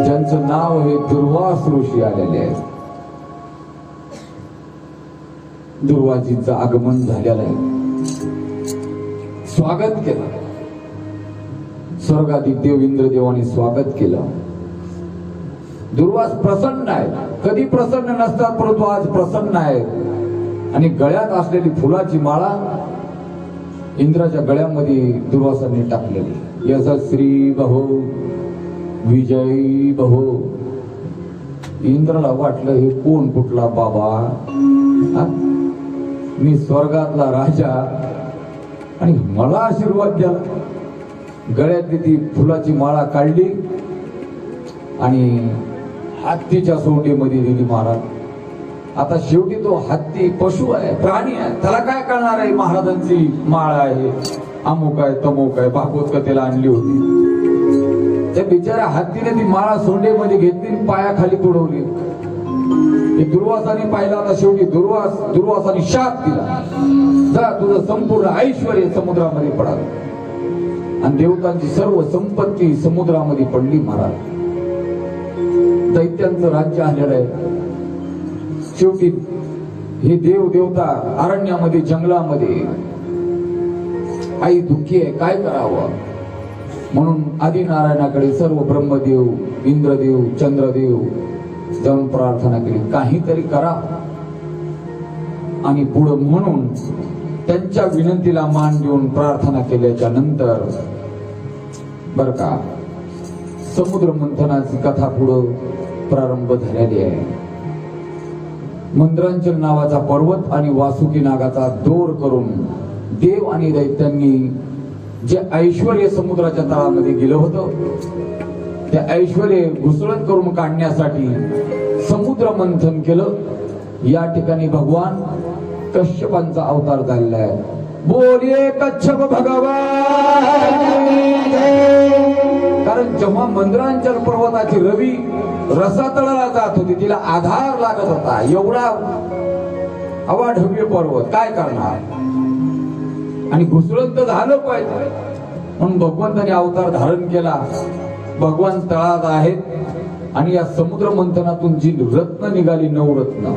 ज्यांचं नाव हे दुर्वास ऋषी आलेले आहेत. दुर्वासींचं आगमन झालेलं आहे. स्वागत केलं, स्वर्गाधिक देव इंद्रदेवाने स्वागत केलं. दुर्वास प्रसन्न आहे, कधी प्रसन्न नसतात परंतु आज प्रसन्न आहेत आणि गळ्यात असलेली फुलाची माळा इंद्राच्या गळ्यामध्ये दुर्वासाने टाकलेली. यशस्वी बहो विजयी बहो. इंद्राला वाटलं हे कोण कुठला बाबा, मी स्वर्गातला राजा आणि मला आशीर्वाद द्याला. गळ्यातली ती फुलाची माळा काढली आणि हत्तीच्या सोंडीमध्ये दिली महाराज. आता शेवटी तो हत्ती पशु आहे, प्राणी आहे, त्याला काय कळणार आहे महाराजांची माळ आहे, अमुक आहे तमुक आहे. भागवत कथेला आणली होती. त्या बिचाऱ्या हत्तीने ती माळा सोंडेमध्ये घेतली, पायाखाली तुडवली. दुर्वासाने पाहिला. आता शेवटी दुर्वासाने शाप दिला, जा तुझं संपूर्ण ऐश्वर्य समुद्रामध्ये पडाल. आणि देवतांची सर्व संपत्ती समुद्रामध्ये पडली महाराज. दैत्यांचं राज्य आलेलं आहे. शेवटी हे देव देवता अरण्यामध्ये जंगलामध्ये आई दुःखी आहे, काय करावं म्हणून आदिनारायणाकडे सर्व ब्रह्मदेव इंद्रदेव चंद्रदेव जाऊन प्रार्थना केली, काहीतरी करा. आणि पुढं म्हणून त्यांच्या विनंतीला मान देऊन प्रार्थना केल्याच्या नंतर बर का समुद्र मंथनाची कथा पुढं प्रारंभ झालेली आहे. मंद्रांचल नावाचा पर्वत आणि वासुकी नागाचा दोर करून देव आणि दैत्यांनी जे ऐश्वर्य समुद्राच्या तळामध्ये गेलं होतं ते ऐश्वर्य घुसळण करून काढण्यासाठी समुद्र मंथन केलं. या ठिकाणी भगवान कश्यपांचा अवतार झालेला आहे. बोलिये कच्छप भगवान. कारण जेव्हा मंद्रांचल पर्वताची रवी रसातळाला जात होती, तिला आधार लागत होता. एवढा अवाढव्य पर्वत काय करणार आणि घुसळण तर झालं पाहिजे म्हणून भगवंताने अवतार धारण केला. भगवान तळात आहेत आणि या समुद्र मंथनातून जी रत्न निघाली, 9 रत्न,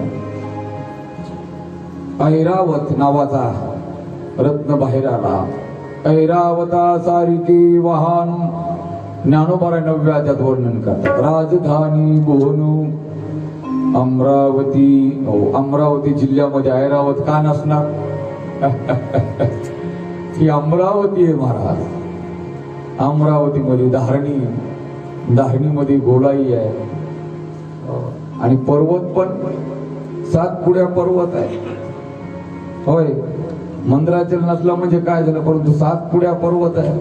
ऐरावत नावाचा रत्न बाहेर आला. ऐरावता सारिके वाहन ज्ञानोबा 9व्याध्यायात वर्णन करतात. राजधानी बोहनू अमरावती. अमरावती जिल्ह्यामध्ये ऐरावत का नसणार? ही अमरावती आहे महाराज. अमरावतीमध्ये धारणीमध्ये गोलाई आहे आणि पर्वत पण 7 पर्वत आहे. होय, मंद्राचल नसला म्हणजे काय झालं, परंतु 7 पर्वत आहे.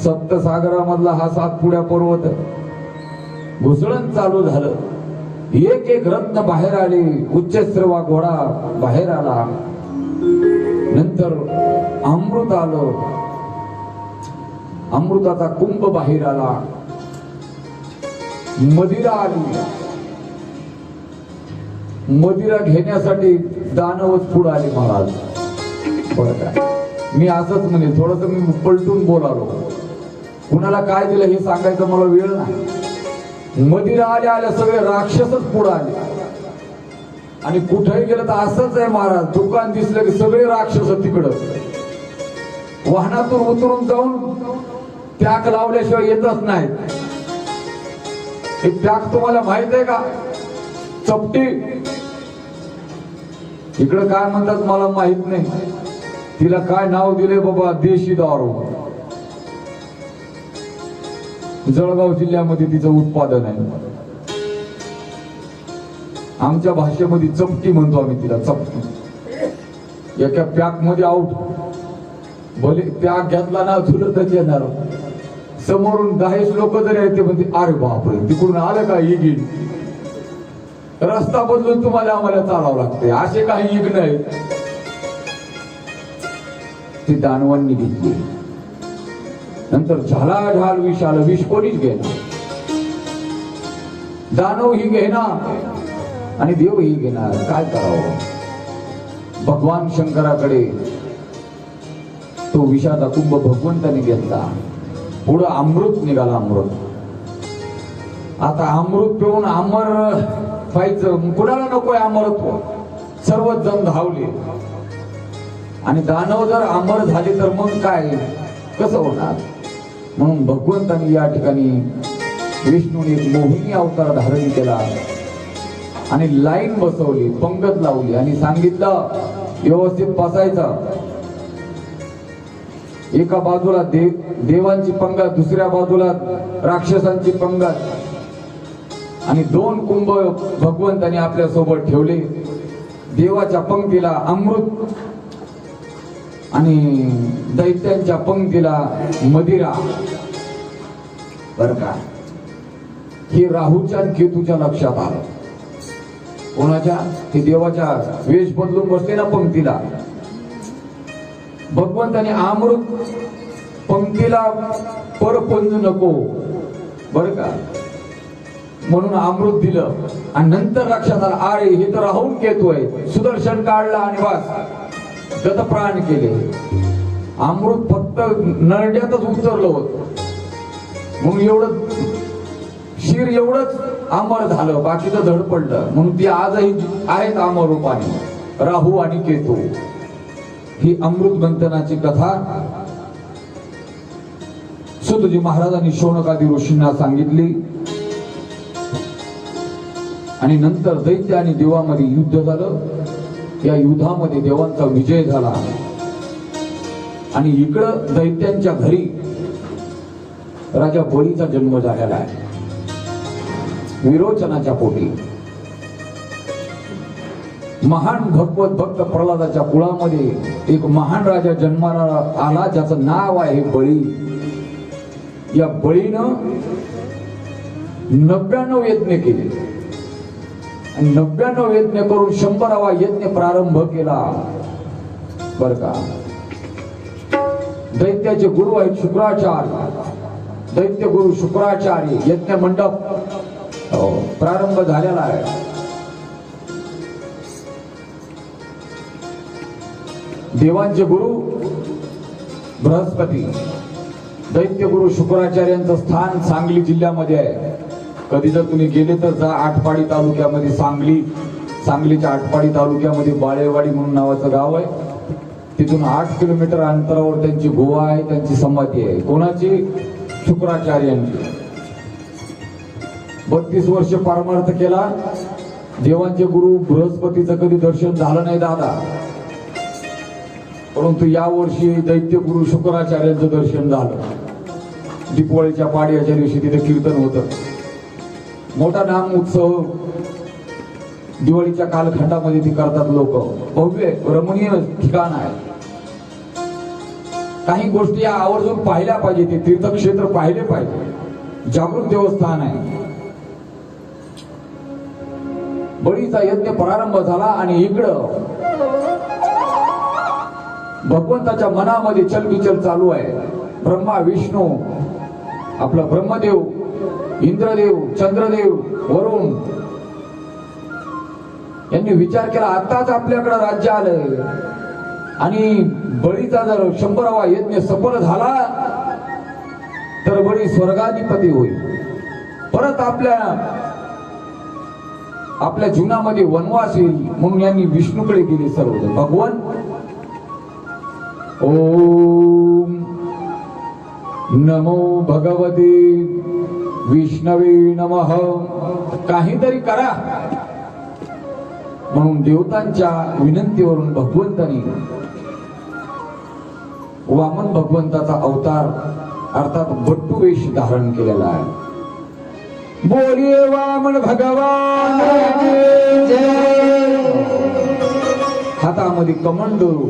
सप्तसागरामधला हा 7 पर्वत आहे. घुसळण चालू झालं, एक एक रत्न बाहेर आले. उच्चश्रवा घोडा बाहेर आला, नंतर अमृत आलं अमृताचा कुंभ बाहेर आला, मदिरा आली. मदिरा घेण्यासाठी दानवच पुढे आले महाराज. बरं का, मी असंच म्हणेल, थोडस मी पलटून बोलालो. कुणाला काय दिलं हे सांगायचं मला वेळ नाही. मदिरा आल्या आल्या सगळे राक्षसच पुढे आले. आणि कुठेही गेलं तर असंच आहे महाराज, दुकान दिसलं की सगळे राक्षस तिकडं. वाहनातून उतरून जाऊन त्याग लावल्याशिवाय येतच नाही. हे त्याग तुम्हाला माहित आहे का? चपटी इकडं काय म्हणतात मला माहित नाही. तिला काय नाव दिले बाबा, देशी दारू. जळगाव जिल्ह्यामध्ये तिचं उत्पादन आहे. आमच्या भाषेमध्ये चपटी म्हणतो आम्ही तिला, चपटी. एका पॅक मध्ये आउट. भले पॅक घेतला ना तुला येणार. समोरून 10 लोक जरी आहेत ते म्हणते अरे बापरे तिकडून आलं का इगीन. रस्ता बदलून तुम्हाला आम्हाला चालावं लागते. असे काही इग नाही. ती दानवांनी घेतली. नंतर झालाढाल विष आलं. विष कोणीच घेणार. दानव ही घेणार आणि देव ही घेणार. काय करावं. भगवान शंकराकडे तो विषाचा कुंभ भगवंताने घेतला. पुढं अमृत निघाला. अमृत. आता अमृत पिऊन अमर व्हायचं. कुणाला नकोय अमरत्व. सर्वच जण धावले. आणि दानव जर अमर झाले तर मग काय कसं होणार. म्हणून भगवंतानी या ठिकाणी विष्णूने एक मोहिनी अवतार धारण केला आणि लाईन बसवली, पंगत लावली आणि सांगितलं व्यवस्थित बसायचं. एका बाजूला देवांची पंगत, दुसऱ्या बाजूला राक्षसांची पंगत. आणि 2 कुंभ भगवंताने आपल्या सोबत ठेवले. देवाच्या पंक्तीला अमृत आणि दैत्यांच्या पंक्तीला मदिरा. बर का, हे राहूच्या आणि केतूच्या लक्षात आलं. कोणाच्या? ते देवाच्या वेश बदलून बसले ना पंक्तीला. भगवंताने अमृत पंक्तीला परपंज नको बर का, म्हणून अमृत दिलं. आणि नंतर लक्षात आलं अरे हे तर राहून केतोय. सुदर्शन काढला आणि वास गतप्राण केले. अमृत फक्त नरड्यातच उतरलं होतं म्हणून एवढं शिर एवढंच अमर झालं, बाकीचं धड पडलं. म्हणून ती आजही आहेत अमर रूपाने राहू आणि केतू. ही अमृत मंथनाची कथा सुतजी महाराजांनी शौनकादी ऋषींना सांगितली. आणि नंतर दैत्य आणि देवामध्ये युद्ध झालं. या युद्धामध्ये देवांचा विजय झाला. आणि इकडं दैत्यांच्या घरी राजा बळीचा जन्म झालेला आहे. विरोचनाच्या पोटी. महान भगवत भक्त प्रल्हादाच्या कुळामध्ये एक महान राजा जन्माला आला ज्याचं नाव आहे बळी. या बळीनं 99 यज्ञ केले आणि 99 यज्ञ करून 100वा यज्ञ प्रारंभ केला बर का. दैत्याचे गुरु आहेत शुक्राचार्य. दैत्य गुरु शुक्राचार्य. यज्ञ मंडप प्रारंभ झालेला आहे. देवांचे गुरु बृहस्पती. दैत्य गुरु शुक्राचार्यांचं स्थान सांगली जिल्ह्यामध्ये आहे. कधी जर तुम्ही गेले तर जा आटपाडी तालुक्यामध्ये. सांगलीच्या आटपाडी तालुक्यामध्ये बाळेवाडी म्हणून नावाचं गाव आहे. तिथून 8 किलोमीटर अंतरावर त्यांची गुहा आहे, त्यांची समाधी आहे. कोणाची? शुक्राचार्यांची. 32 वर्ष पारमार्थ केला. देवांचे गुरु बृहस्पतीचं कधी दर्शन झालं नाही दादा, परंतु या वर्षी दैत्य गुरु शुक्राचार्यांचं दर्शन झालं. दीपावळीच्या पाडव्याच्या दिवशी तिथे कीर्तन होतं. मोठा नाम उत्सव दिवाळीच्या कालखंडामध्ये ती करतात लोक. भव्य रमणीय ठिकाण आहे. काही गोष्टी आवर्जून पाहिल्या पाहिजे. ते तीर्थक्षेत्र पाहिले पाहिजे. जागृत देवस्थान आहे. बळीचा यज्ञ प्रारंभ झाला आणि इकडं भगवंताच्या मनामध्ये चलबिचल चालू आहे. ब्रह्मा विष्णू आपला ब्रह्मदेव इंद्रदेव चंद्रदेव वरुण यांनी विचार केला आताच आपल्याकडे राज्य आलंय आणि बळीचा जर 100वा यज्ञ सफल झाला तर बळी स्वर्गाधिपती होईल. परत आपल्या जीवनामध्ये वनवास येईल म्हणून यांनी विष्णूकडे गेले सर्वजण. भगवान ओम नमो भगवते विष्णवे नमः. काहीतरी करा म्हणून देवतांच्या विनंतीवरून भगवंतानी वामन भगवंताचा अवतार अर्थात बट्टू वेश धारण केलेला आहे. बोलिये वामन भगवान की जय. हातामध्ये कमंडलू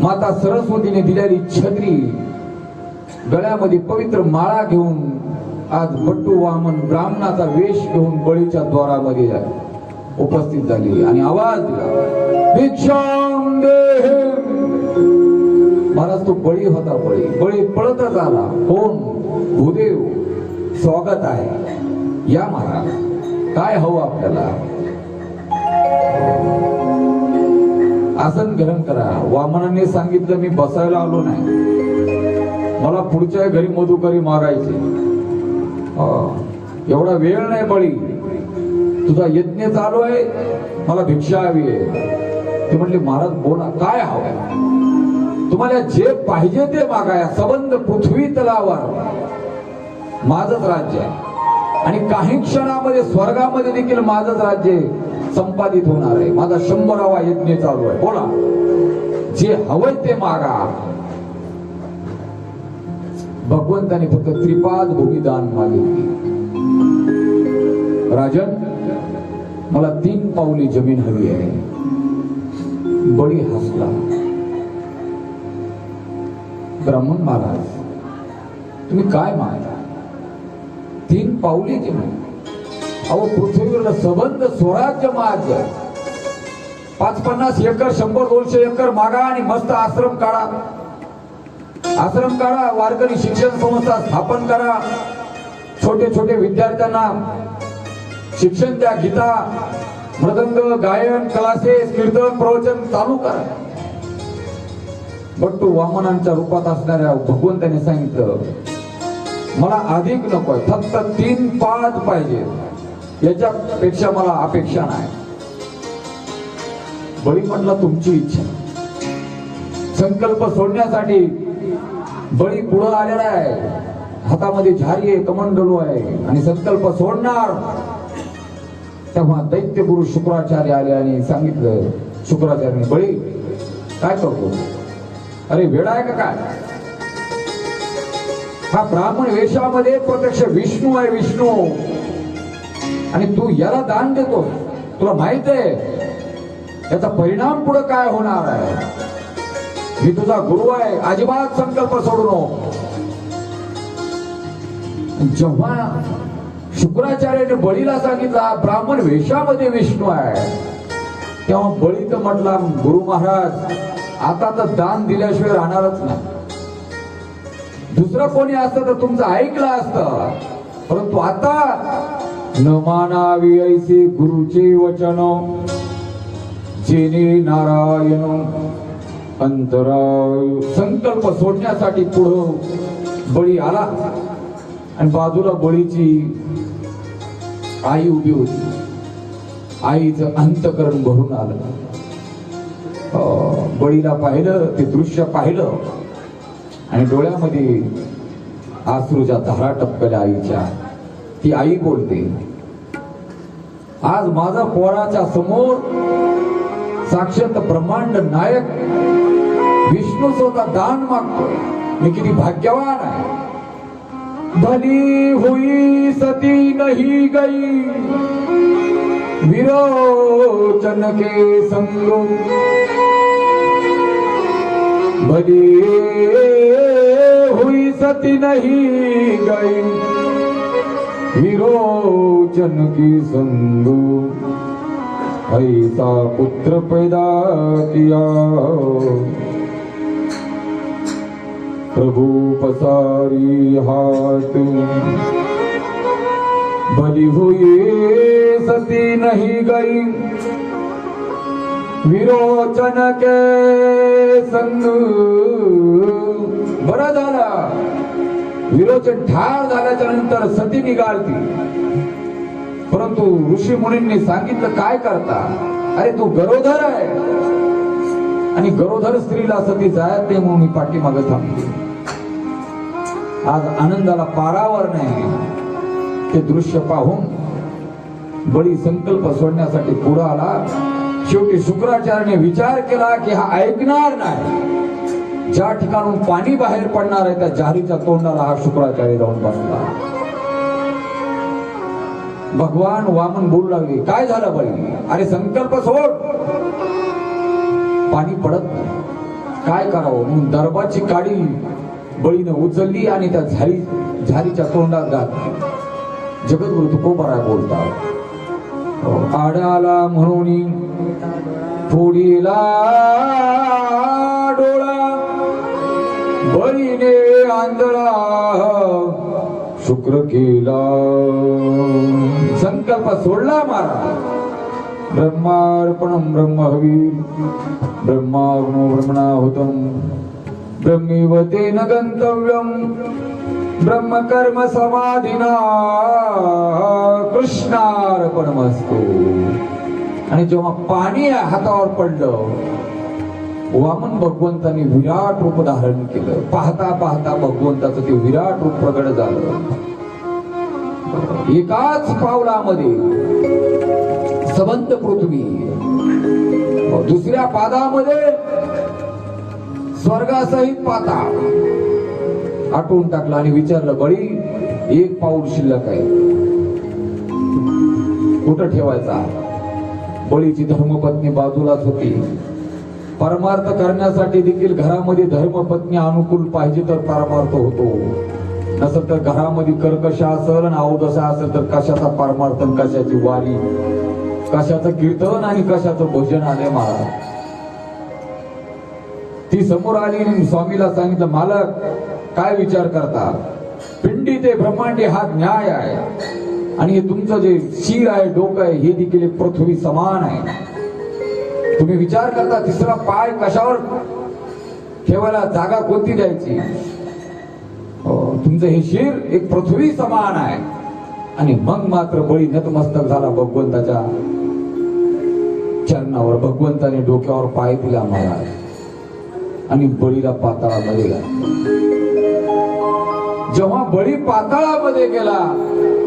माता सरस्वतीने दिलेली छत्री गळ्यामध्ये पवित्र माळा घेऊन आज बट्टू वामन ब्राह्मणाचा वेश घेऊन बळीच्या द्वारामध्ये उपस्थित झाली आणि आवाज दिला भिक्षाम देह. महाराज तो बळी होता. बळी पळतच आला. कोण? भूदेव. स्वागत आहे या महाराज. काय हवं आपल्याला? आसन ग्रहण करा. वामनाने सांगितलं मी बसायला आलो नाही, मला पुढच्या घरी मधुकरी मागायचे. एवढा वेळ नाही बळी, तुझा यज्ञ चालू आहे, मला भिक्षा हवी आहे. ते म्हणले महाराज बोला काय हवं तुम्हाला? जे पाहिजे ते मागाया. सबंध पृथ्वी तलावर माझंच राज्य आहे आणि काही क्षणामध्ये स्वर्गामध्ये देखील माझंच राज्य संपादित होणार आहे. माझा 100वा यज्ञ चालू आहे. बोला जे हवंय ते मागा. भगवंताने फक्त त्रिपाद भूमिदान मागितली. राजन मला 3 पावली जमीन हवी आहे. बळी हसला. ब्राह्मण महाराज तुम्ही काय मागता? 3 पावली जमीन? अहो पृथ्वीवर सबंध स्वराज्य माझ्य. 5-50 एकर 100-200 एकर मागा आणि मस्त आश्रम काढा. वारकरी शिक्षण संस्था स्थापन करा. छोटे छोटे विद्यार्थ्यांना शिक्षण द्या. गीता मृदंग गायन क्लासेस कीर्तन प्रवचन चालू करा. बट्टू वामनांच्या रूपात असणाऱ्या भगवंताने सांगितलं मला अधिक नकोय, फक्त 3 पाद पाहिजे, याच्यापेक्षा मला अपेक्षा नाही. बळी म्हटला तुमची इच्छा. संकल्प सोडण्यासाठी बळी पुढे आलेला आहे. हातामध्ये झारी आहे, कमंडलू आहे आणि संकल्प सोडणार. तेव्हा दैत्यगुरु शुक्राचार्य आले आणि सांगितलं शुक्राचार्याने बळी काय करतो? अरे वेडा आहे का काय? हा ब्राह्मण वेशामध्ये प्रत्यक्ष विष्णू आहे. विष्णू आणि तू याला दान देतो. तुला माहित आहे याचा परिणाम पुढे काय होणार आहे? मी तुझा गुरु आहे, अजिबात संकल्प सोडू नको. जेव्हा शुक्राचार्याने बळीला सांगितलं ब्राह्मण वेशामध्ये विष्णू आहे, तेव्हा बळी तर म्हटला गुरु महाराज आता तर दान दिल्याशिवाय राहणारच नाही. दुसरं कोणी असतं तर तुमचं ऐकलं असतं, परंतु आता न मानावी ऐसे गुरुचे वचन जेने नारायण अंतराय. संकल्प सोडण्यासाठी पुढं बळी आला आणि बाजूला बळीची आई उभी होती. आईचं अंतकरण भरून आलं. बळीला पाहिलं, ते दृश्य पाहिलं आणि डोळ्यामध्ये अश्रूच्या धारा टपकल्या आईच्या. ती आई बोलते आज माझा पोराच्या समोर साक्षात ब्रह्मांड नायक विष्णू स्वतः दान मागतोय. मी किती भाग्यवान आहे. भली हुई सती नहीं गई विरोचन के संग. भली हुई सती नहीं गई विरोचन की संग. ऐसा पुत्र पैदा किया प्रभु पसारी हाथ भली हुई सती नहीं गई विरोचन के संग बरं झालं विरोचन ठार झाल्याच्या नंतर सती निघालती परंतु ऋषी मुनींनी सांगितलं काय करता अरे तू गरोदर आहे आणि गरोदर स्त्रीला सती जायत नाही म्हणून मी पाठीमागे थांबली आज आनंदाला पारावर नाही ते दृश्य पाहून बळी संकल्प सोडण्यासाठी पुढे आला शेवटी शुक्राचार्याने विचार केला की हा ऐकणार नाही ज्या ठिकाणून पाणी बाहेर पडणार आहे त्या जारीच्या तोंडाला हा शुक्राचार्य जाऊन बसला भगवान वामन बोलू लागले काय झालं बळी अरे संकल्प सोड पाणी पडत नाही काय करावं म्हणून दर्भाची काडी बळीने उचलली आणि त्या झारीच्या तोंडात घातली जगद्गुरु तुकोबारा बोलतात आडाला म्हणून फोडीला डोळा बळीने आंधळा शुक्र केला संकल्प सोडला मारा ब्रह्मार्पणम ब्रह्महवी ब्रह्माग्नो ब्रह्मणाहुतम ब्रह्मीव तेन गंतव्यम ब्रह्मकर्म समाधिना कृष्णार्पणमस्तु आणि जेव्हा पाणी हातावर पडलं वामन भगवंतांनी विराट रूप धारण केलं पाहता पाहता भगवंताचं ते विराट रूप प्रगट झालं एकाच पावलामध्ये सबंध पृथ्वी दुसऱ्या पादामध्ये स्वर्गासहित पाताळ आटवून टाकला आणि विचारलं बळी एक पाऊल शिल्लक आहे कुठं ठेवायचा बळीची धर्मपत्नी बाजूलाच होती परमार्थ करण्यासाठी देखील घरामध्ये धर्मपत्नी अनुकूल पाहिजे तर परमार्थ होतो नसेल तर घरामध्ये कर्कश असेल आणि अवदशा असेल तर कशाचा परमार्थ कशाची वारी कशाचं कीर्तन आणि कशाचं भजन आले महाराज ती समोर आली आणि स्वामीला सांगितलं मालक काय विचार करता पिंडी ते ब्रह्मांडी हा न्याय आहे आणि हे तुमचं जे शिर आहे डोकं आहे हे देखील एक पृथ्वी समान आहे तुम्ही विचार करता तिसरा पाय कशावर ठेवायला जागा कोणती द्यायची तुमचं हे शिर एक पृथ्वी समान आहे आणि मग मात्र बळी नतमस्तक झाला भगवंताच्या चरणावर भगवंताने डोक्यावर पाय दिला महाराज आणि बळीला पाताळामध्ये गेला जेव्हा बळी पाताळामध्ये गेला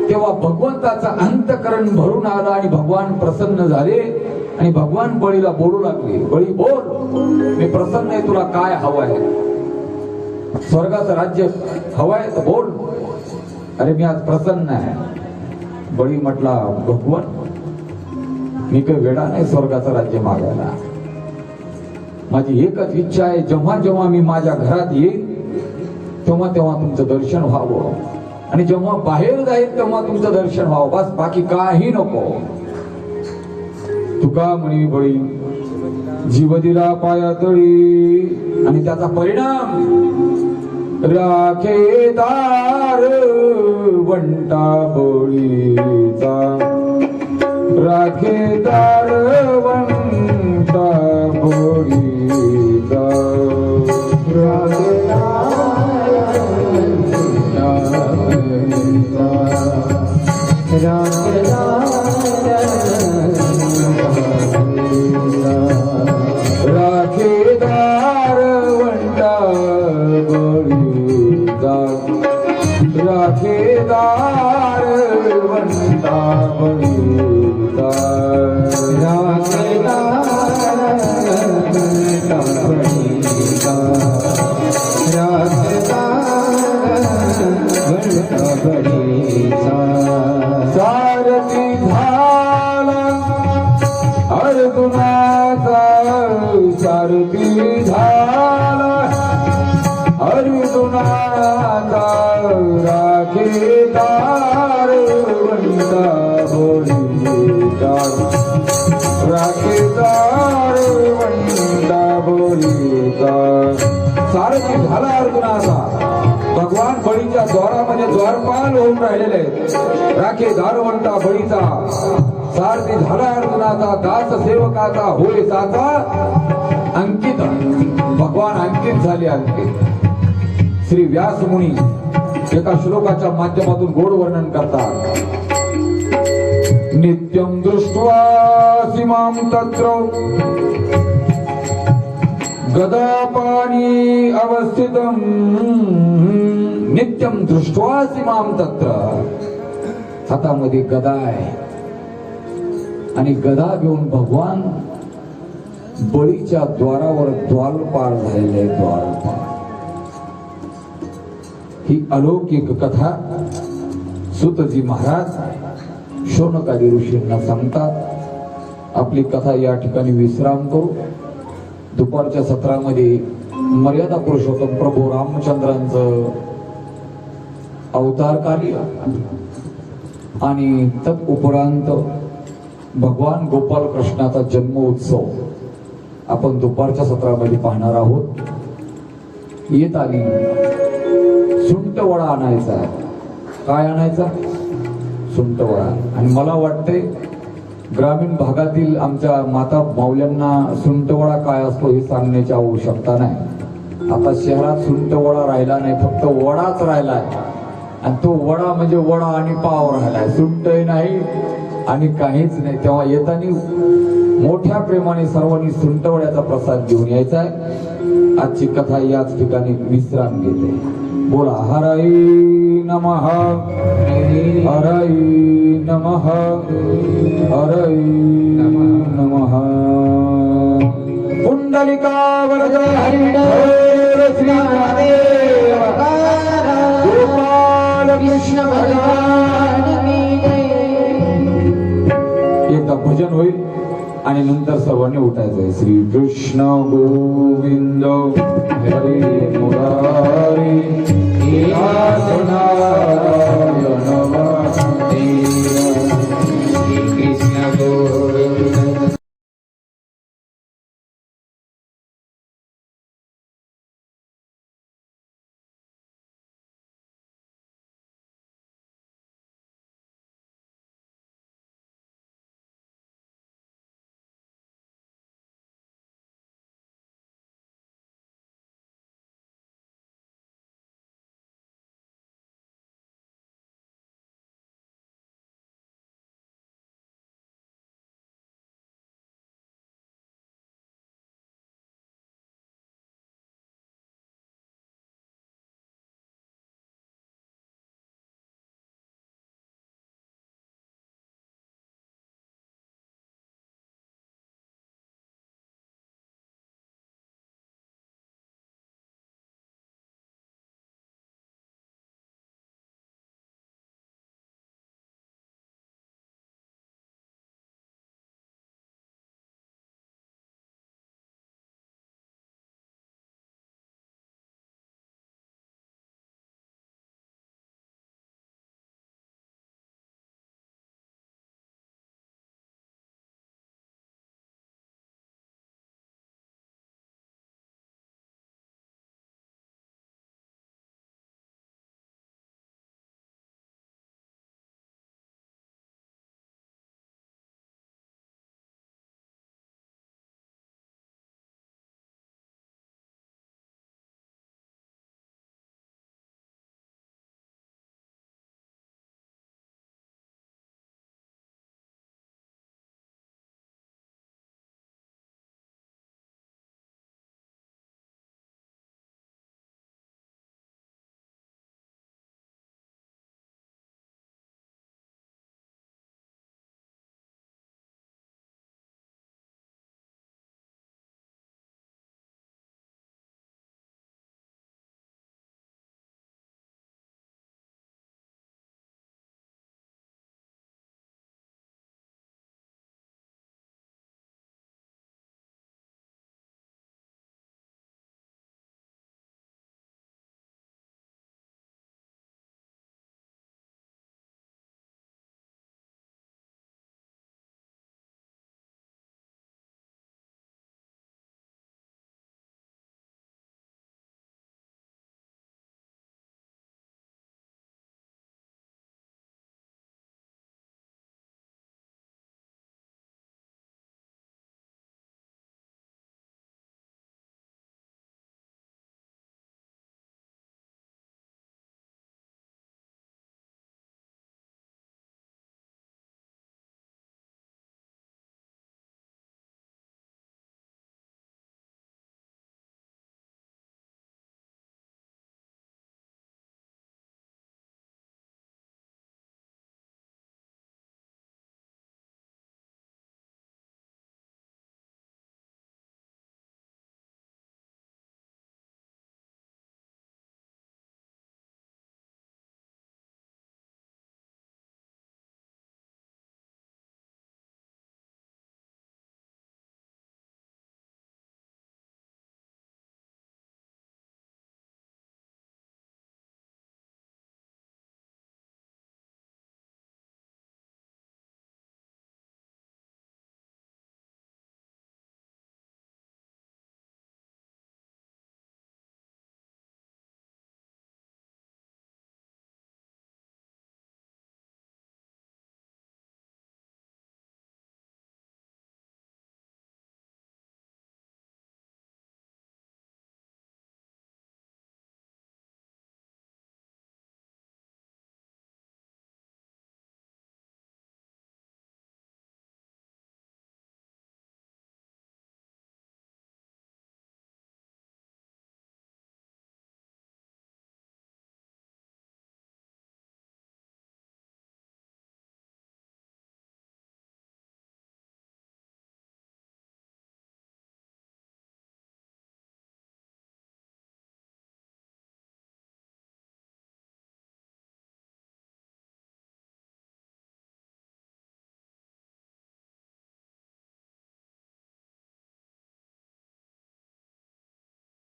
तेव्हा भगवंताचं अंतकरण भरून आलं आणि भगवान प्रसन्न झाले आणि भगवान बळीला बोलू लागले बळी बोल मी प्रसन्न आहे तुला काय हवंय स्वर्गाचं राज्य हवंय तर बोल अरे मी आज प्रसन्न आहे बळी म्हटला भगवान मी काही वेडा नाही स्वर्गाचं राज्य मागायला माझी एकच इच्छा आहे जेव्हा जेव्हा मी माझ्या घरात येईल तेव्हा तेव्हा तुमचं दर्शन व्हावं आणि जेव्हा बाहेर जाईल तेव्हा तुमचं दर्शन व्हावं बस बाकी काही नको तुका म्हणी बळी जीव दिला पायातळी आणि त्याचा परिणाम राखेदार वंटा बळीचा राखेदार वंटा बळीचा राखेदार वंटा बळीचा राखेदार वंटा बळीचा सारथी झाला अर्जुनाचा सारथी झाला अर्जुनाचा राखेदार वंटा बळीचा राखेदार वंटा बळीचा सारथी झाला अर्जुनाचा म्हणजे द्वारपाल होऊन राहिलेले आहेत. राखे दारवंता बळीचा सारथी झाला अर्जुनाचा दास सेवकाचा होय साचा अंकित भगवान अंकित झाले. अंकित श्री व्यास मुनी एका श्लोकाच्या माध्यमातून गोड वर्णन करतात. नित्यं दृष्ट्वा सीमां तत्र गदापाणी अवस्थितं. नित्यं दृष्ट्वा सीमां तत्र हातामध्ये गदा आहे आणि गदा घेऊन भगवान बळीच्या द्वारावर द्वारपाल झालेले. द्वारपाल ही अलौकिक कथा सुतजी महाराज शौनकादी ऋषींना सांगतात. आपली कथा या ठिकाणी विश्राम करू. दुपारच्या सत्रामध्ये मर्यादा पुरुषोत्तम प्रभू रामचंद्रांचं अवतार कार्य आणि तत् उपरांत भगवान गोपाल कृष्णाचा जन्म उत्सव आपण दुपारच्या सत्रामध्ये पाहणार आहोत. येत आली सुंटवडा आणायचा. काय आणायचा? सुंटवडा. आणि मला वाटते ग्रामीण भागातील आमच्या माता माऊल्यांना सुंटवडा काय असतो हे सांगण्याची आवश्यकता नाही. आता शहरात सुंटवडा राहिला नाही, फक्त वडाच राहिलाय. आणि तो वडा म्हणजे वडा आणि पाव राहिलाय, सुंटही नाही आणि काहीच नाही. तेव्हा येताना मोठ्या प्रेमाने सर्वांनी सुंटवड्याचा प्रसाद घेऊन यायचा आहे. आजची कथा याच ठिकाणी विश्राम घेते. बोला हराई नमः हराई नमः हराई नमः. पुंडलिका वरद हरिहर श्री महादेव गोपाल कृष्ण भगवान की जय. एकदा भजन होईल आणि नंतर सर्वांनी उठायचंय. श्री कृष्ण गोविंद हरे मुरारी